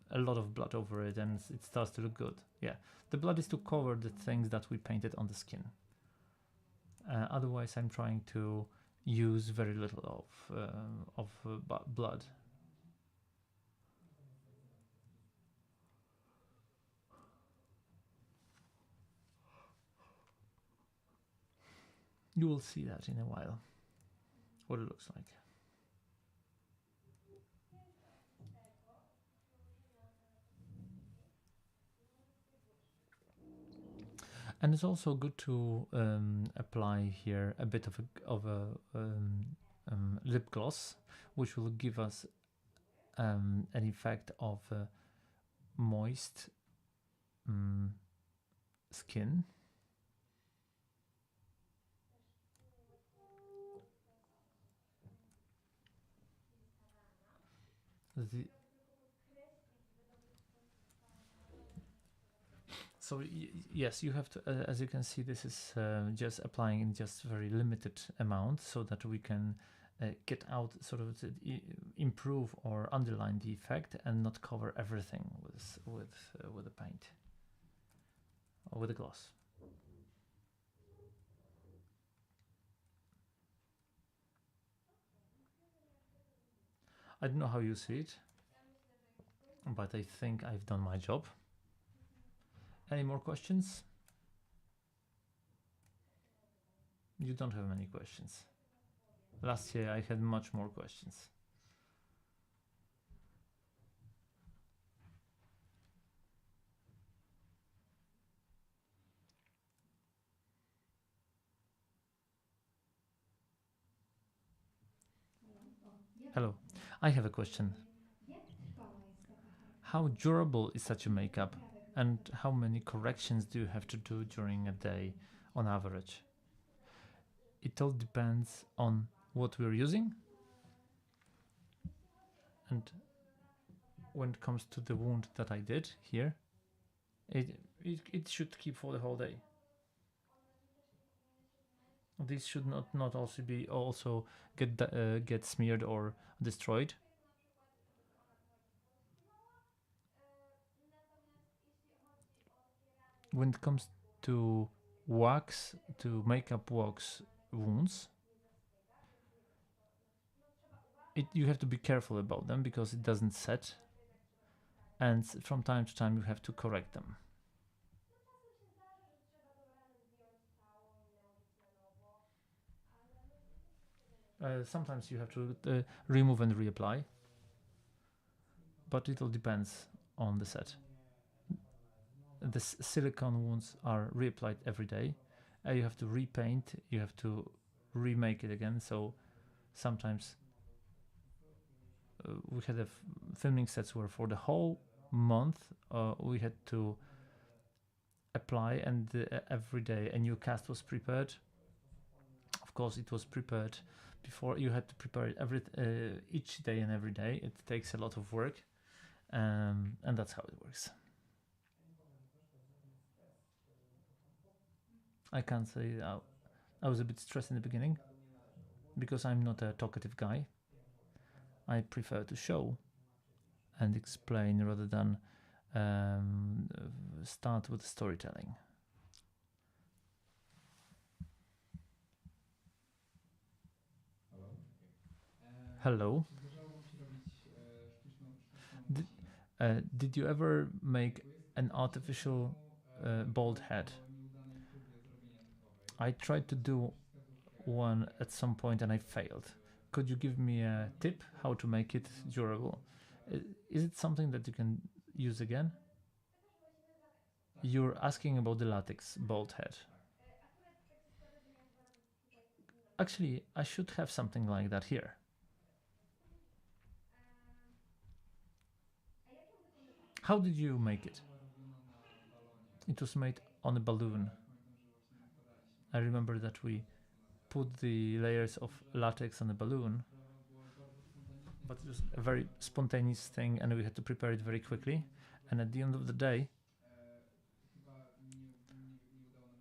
a lot of blood over it and it starts to look good. Yeah, the blood is to cover the things that we painted on the skin. Otherwise, I'm trying to use very little of blood. You will see that in a while, what it looks like. And it's also good to apply here a bit of a lip gloss, which will give us an effect of moist skin. So yes, you have to, as you can see, this is just applying in just very limited amount, so that we can get out, sort of improve or underline the effect and not cover everything with the paint or with the gloss. I don't know how you see it, but I think I've done my job. Any more questions? You don't have many questions. Last year I had much more questions. Hello, I have a question. How durable is such a makeup, and how many corrections do you have to do during a day on average? It all depends on what we're using, and when it comes to the wound that I did here, it should keep for the whole day. This should not also get smeared or destroyed. When it comes to wax, to makeup wax wounds, you have to be careful about them, because it doesn't set, and from time to time you have to correct them. Sometimes you have to remove and reapply, but it all depends on the set. The silicone wounds are reapplied every day. You have to repaint, you have to remake it again. So sometimes we had filming sets where for the whole month we had to apply, and every day a new cast was prepared. Of course, it was prepared before. You had to prepare it each day and every day. It takes a lot of work, and that's how it works. I can't say I was a bit stressed in the beginning, because I'm not a talkative guy. I prefer to show and explain rather than start with storytelling. Hello. Did you ever make an artificial bald head? I tried to do one at some point and I failed. Could you give me a tip how to make it durable? Is it something that you can use again? You're asking about the latex bald head. Actually, I should have something like that here. How did you make it? It was made on a balloon. I remember that we put the layers of latex on the balloon, but it was a very spontaneous thing and we had to prepare it very quickly. And at the end of the day,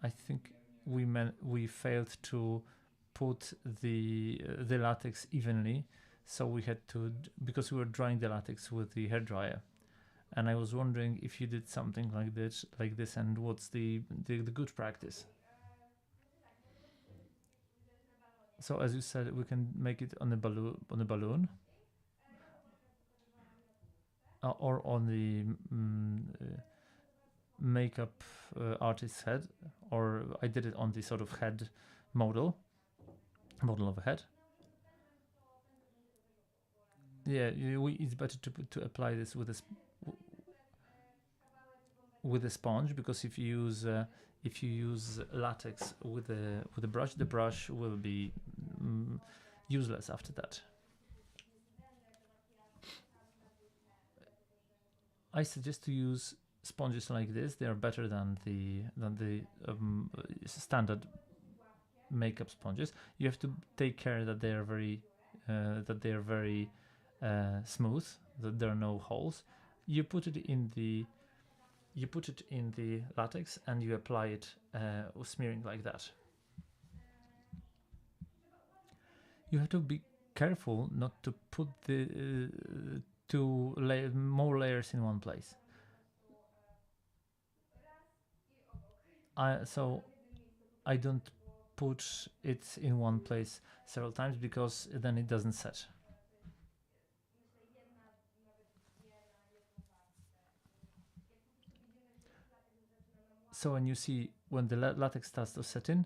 I think we failed to put the latex evenly, so we had to, because we were drying the latex with the hairdryer. And I was wondering if you did something like this, and what's the good practice. So as you said, we can make it on a balloon, or on the makeup artist's head, or I did it on the sort of head model of a head. Yeah, it's better to apply this with a sponge, because if you use latex with a brush, the brush will be useless after that. I suggest to use sponges like this. They are better than the standard makeup sponges. You have to take care that they are very smooth, that there are no holes. You put it in the latex and you apply it smearing like that. You have to be careful not to put the more layers in one place. So I don't put it in one place several times, because then it doesn't set. So when you see when the latex starts to set in,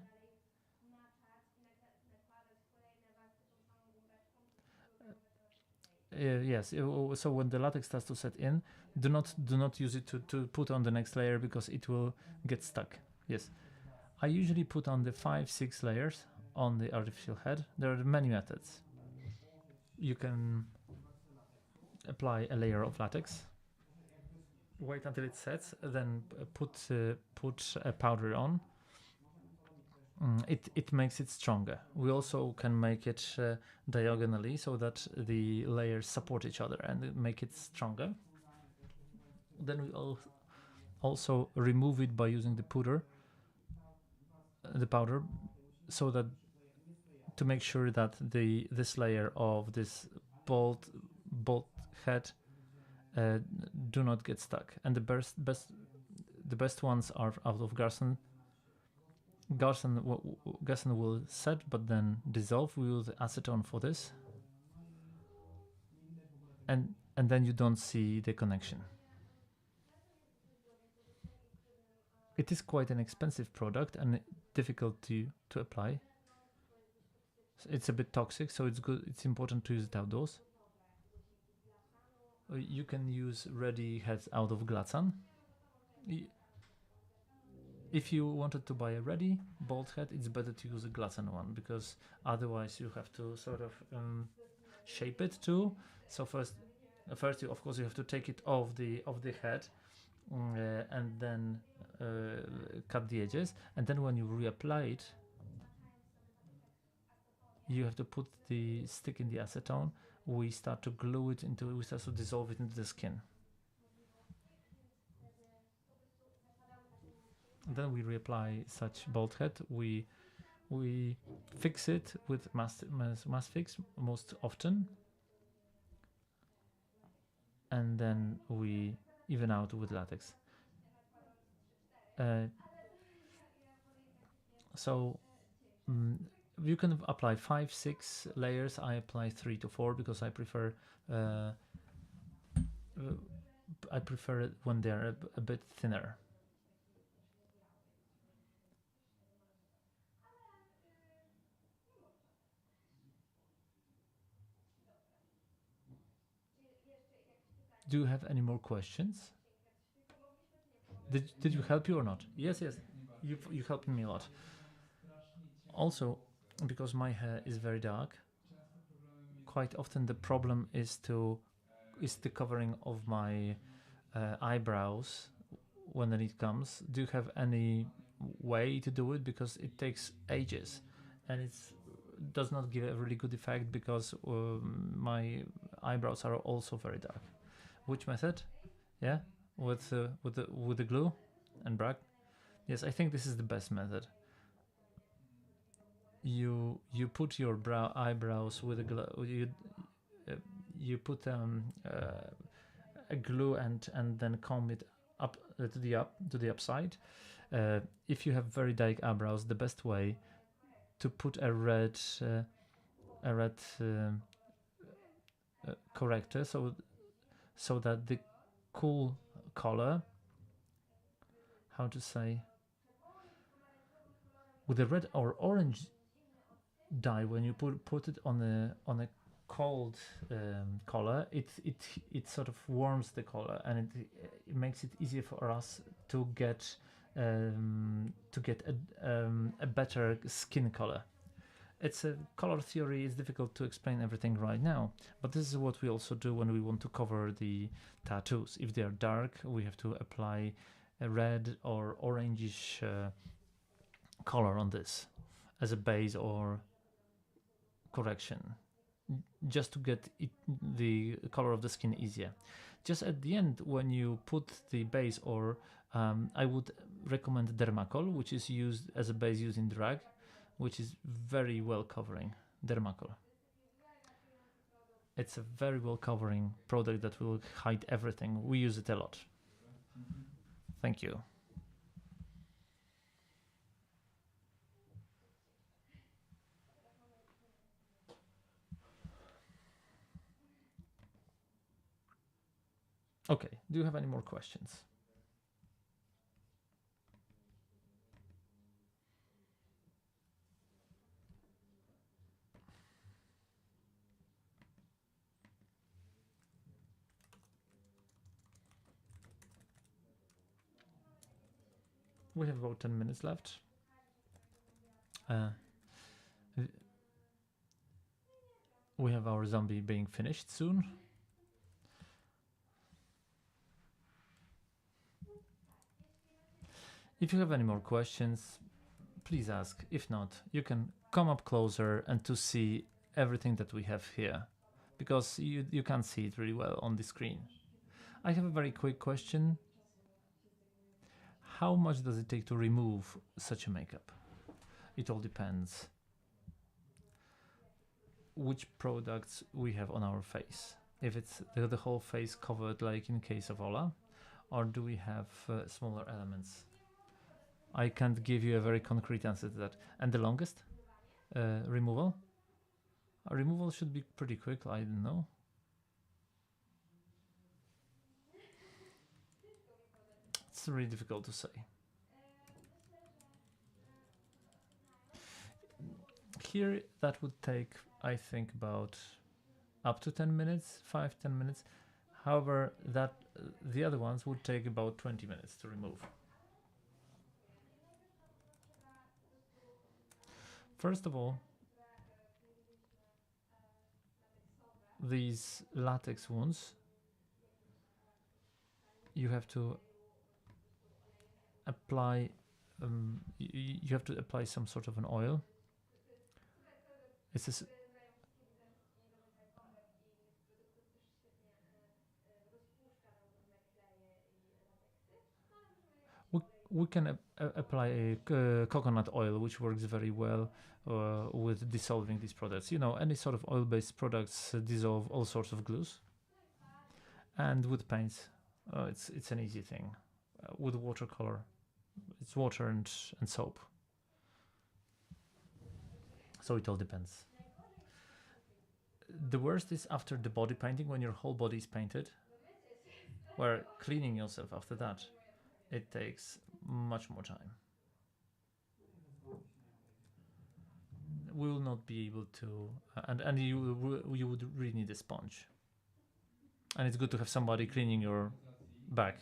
yes. So when the latex starts to set in, do not use it to put on the next layer, because it will get stuck. Yes, I usually put on the 5-6 layers on the artificial head. There are many methods. You can apply a layer of latex, wait until it sets, then put a powder on. It makes it stronger. We also can make it diagonally, so that the layers support each other and make it stronger. Then we also remove it by using the powder, so that to make sure that this layer of this bolt head do not get stuck. And the best ones are out of Garson. Garson will set but then dissolve. We use acetone for this, and then you don't see the connection. It is quite an expensive product and difficult to apply. It's a bit toxic, so it's important to use it outdoors. You can use ready heads out of Glatzan. If you wanted to buy a ready bolt head, it's better to use a Glatzan one, because otherwise you have to sort of shape it too. So first you, of course, you have to take it off the head, and then cut the edges, and then when you reapply it, you have to put the stick in the acetone. We start to glue it we start to dissolve it into the skin. And then we reapply such bolt head. We fix it with mass fix most often, and then we even out with latex. You can apply 5-6 layers. I apply 3 to 4 because I prefer it when they're a bit thinner. Do you have any more questions? Did you help you or not? Yes. You helped me a lot. Also, because my hair is very dark, quite often the problem is the covering of my eyebrows when the need comes. Do you have any way to do it? Because it takes ages and it does not give a really good effect because my eyebrows are also very dark. Which method? Yeah, with the glue and brag. Yes, I think this is the best method. You put your eyebrows with a glue. You put a glue and then comb it up to the upside. If you have very dark eyebrows, the best way to put a red corrector so that the cool color, how to say, with a red or orange dye, when you put it on a cold color, it sort of warms the color and it makes it easier for us to get a better skin color. It's a color theory. It's difficult to explain everything right now, but this is what we also do when we want to cover the tattoos. If they are dark, we have to apply a red or orangish color on this as a base or correction, just to get the color of the skin easier. Just at the end, when you put the base, or I would recommend Dermacol, which is used as a base used in drag, which is very well covering. Dermacol. It's a very well covering product that will hide everything. We use it a lot. Thank you. Okay, do you have any more questions? We have about 10 minutes left. We have our zombie being finished soon. If you have any more questions, please ask. If not, you can come up closer and to see everything that we have here, because you can't see it really well on the screen. I have a very quick question. How much does it take to remove such a makeup? It all depends which products we have on our face. If it's the whole face covered like in case of Ola, or do we have smaller elements? I can't give you a very concrete answer to that. And the longest removal? A removal should be pretty quick, I don't know. It's really difficult to say. Here that would take, I think, about up to 10 minutes, 5-10 minutes. However, the other ones would take about 20 minutes to remove. First of all, these latex ones, you have to apply you have to apply some sort of an oil. It's this, we can apply a coconut oil, which works very well with dissolving these products. You know, any sort of oil-based products dissolve all sorts of glues. And with paints, it's an easy thing. With watercolor, it's water and soap. So it all depends. The worst is after the body painting, when your whole body is painted, where cleaning yourself after that, it takes much more time. We will not be able to, and you would really need a sponge. And it's good to have somebody cleaning your back.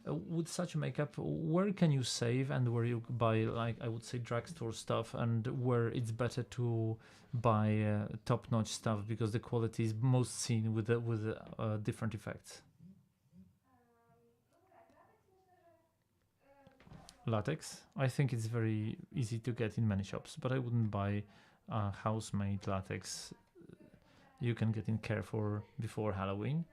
with such makeup, where can you save and where you buy, like I would say, drugstore stuff, and where it's better to buy top-notch stuff because the quality is most seen with different effects. Latex, I think it's very easy to get in many shops, but I wouldn't buy house-made latex. You can get in Carrefour before Halloween,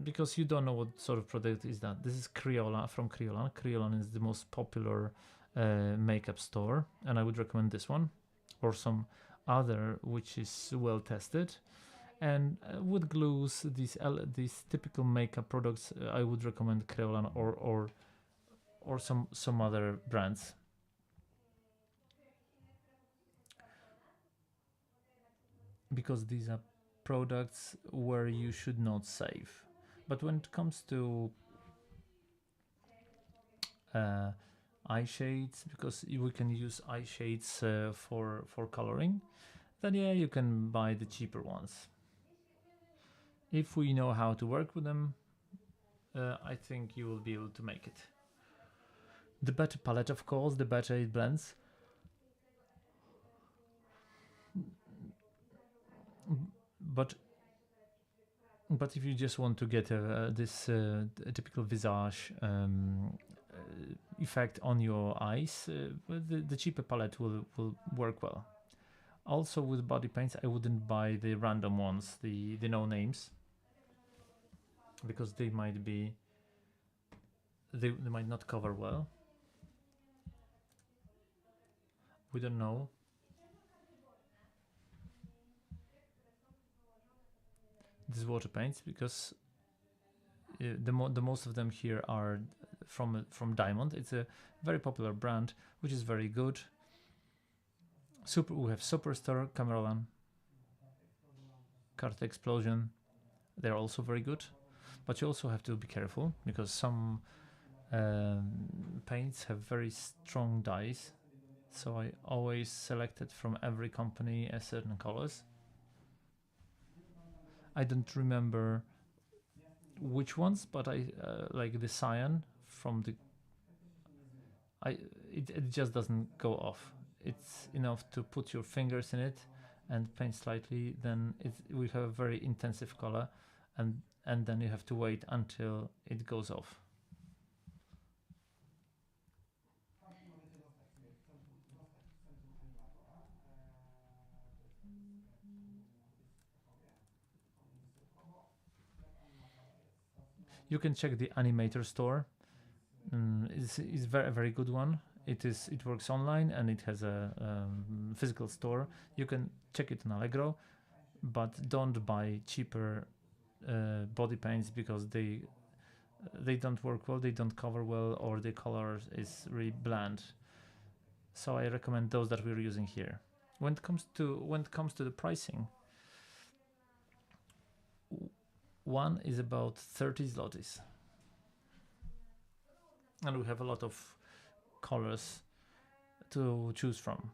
because you don't know what sort of product is that. This is Crayola from Crayola. Crayola is the most popular makeup store, and I would recommend this one or some other which is well tested. And with glues, these typical makeup products, I would recommend Crayola or some other brands. Because these are products where you should not save. But when it comes to eye shades, because we can use eye shades for coloring, then yeah, you can buy the cheaper ones. If we know how to work with them, I think you will be able to make it. The better palette, of course, the better it blends. But if you just want to get this typical visage effect on your eyes, the cheaper palette will work well. Also with body paints, I wouldn't buy the random ones, the no names, because they might not cover well. We don't know. These water paints, because the most of them here are from Diamond. It's a very popular brand, which is very good. We have Superstar, Camerolan, Carte Explosion. They're also very good, but you also have to be careful because some paints have very strong dyes. So I always selected from every company a certain colors. I don't remember which ones, but I like the cyan from the. It just doesn't go off. It's enough to put your fingers in it and paint slightly. Then we have a very intensive color, and then you have to wait until it goes off. You can check the Animator store. It's very very good one. It works online and it has a physical store. You can check it on Allegro, but don't buy cheaper body paints because they don't work well, they don't cover well, or the color is really bland. So I recommend those that we're using here. When it comes to the pricing, one is about 30 zlotys, and we have a lot of colors to choose from.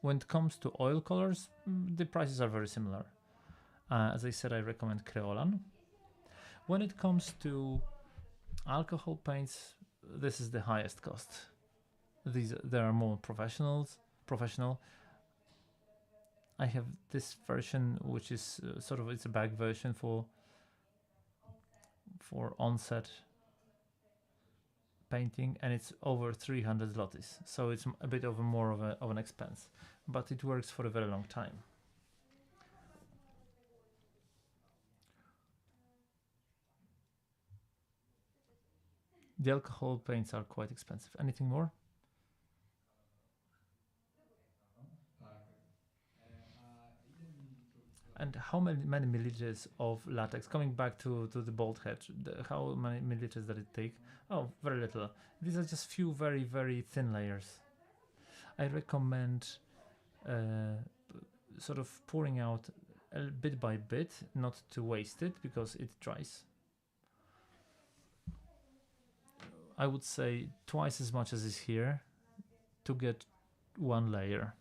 When it comes to oil colors, the prices are very similar. As I said, I recommend Crayolan. When it comes to alcohol paints, this is the highest cost. There are more professional. I have this version, which is it's a bag version for onset painting, and it's over 300 zlotys, so it's a bit of more of an expense, but it works for a very long time. The alcohol paints are quite expensive. Anything more? And how many milliliters of latex? Coming back to the bald head, how many milliliters does it take? Oh, very little. These are just few very, very thin layers. I recommend pouring out bit by bit, not to waste it because it dries. I would say twice as much as is here to get one layer.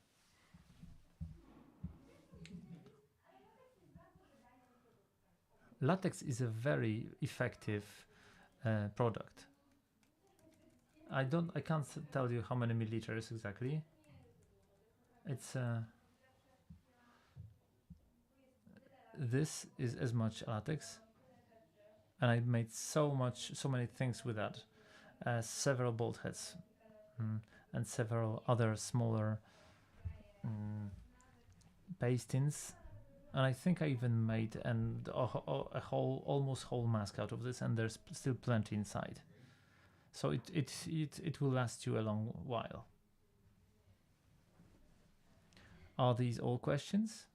Latex is a very effective product. I can't tell you how many milliliters exactly. It's this is as much latex, and I made so many things with that. Several bolt heads, and several other smaller pastings, and I think I even made a whole, almost whole mask out of this, and there's still plenty inside. So it will last you a long while. Are these all questions?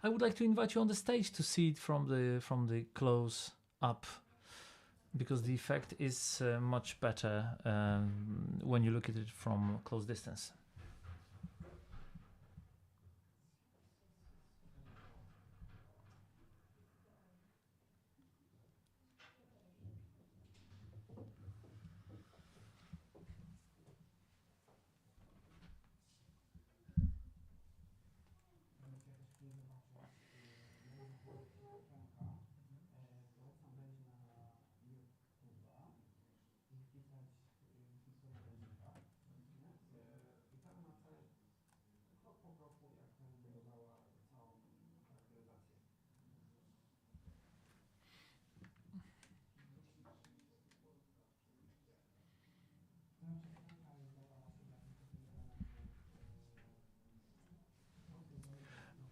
I would like to invite you on the stage to see it from the close up, because the effect is much better when you look at it from close distance.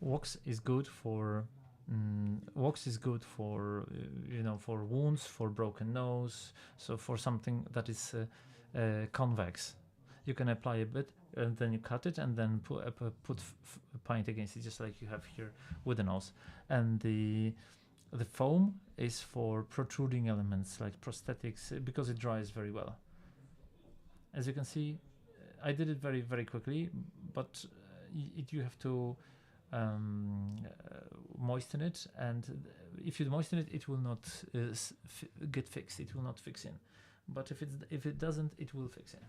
Wax is good for for wounds, for broken nose, so for something that is convex. You can apply a bit and then you cut it and then put paint against it, just like you have here with the nose. And the foam is for protruding elements like prosthetics, because it dries very well. As you can see, I did it very, very quickly, but you have to moisten it, and if you moisten it, it will not get fixed. It will not fix in, but if it doesn't, it will fix in.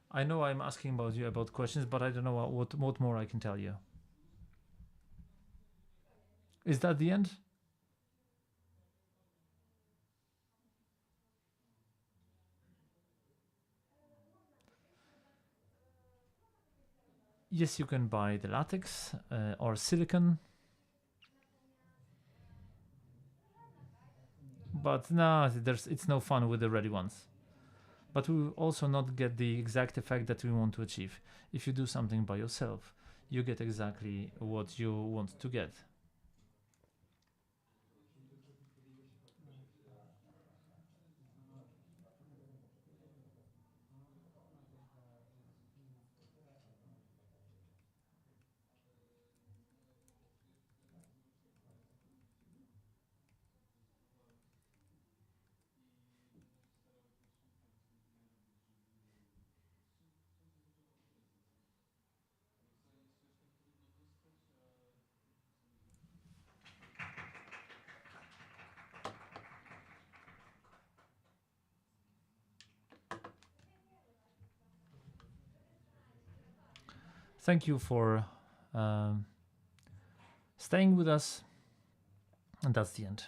I know I'm asking about questions, but I don't know what more I can tell you. Is that the end? Yes, you can buy the latex or silicone, but no, it's no fun with the ready ones. But we will also not get the exact effect that we want to achieve. If you do something by yourself, you get exactly what you want to get. Thank you for staying with us, and that's the end.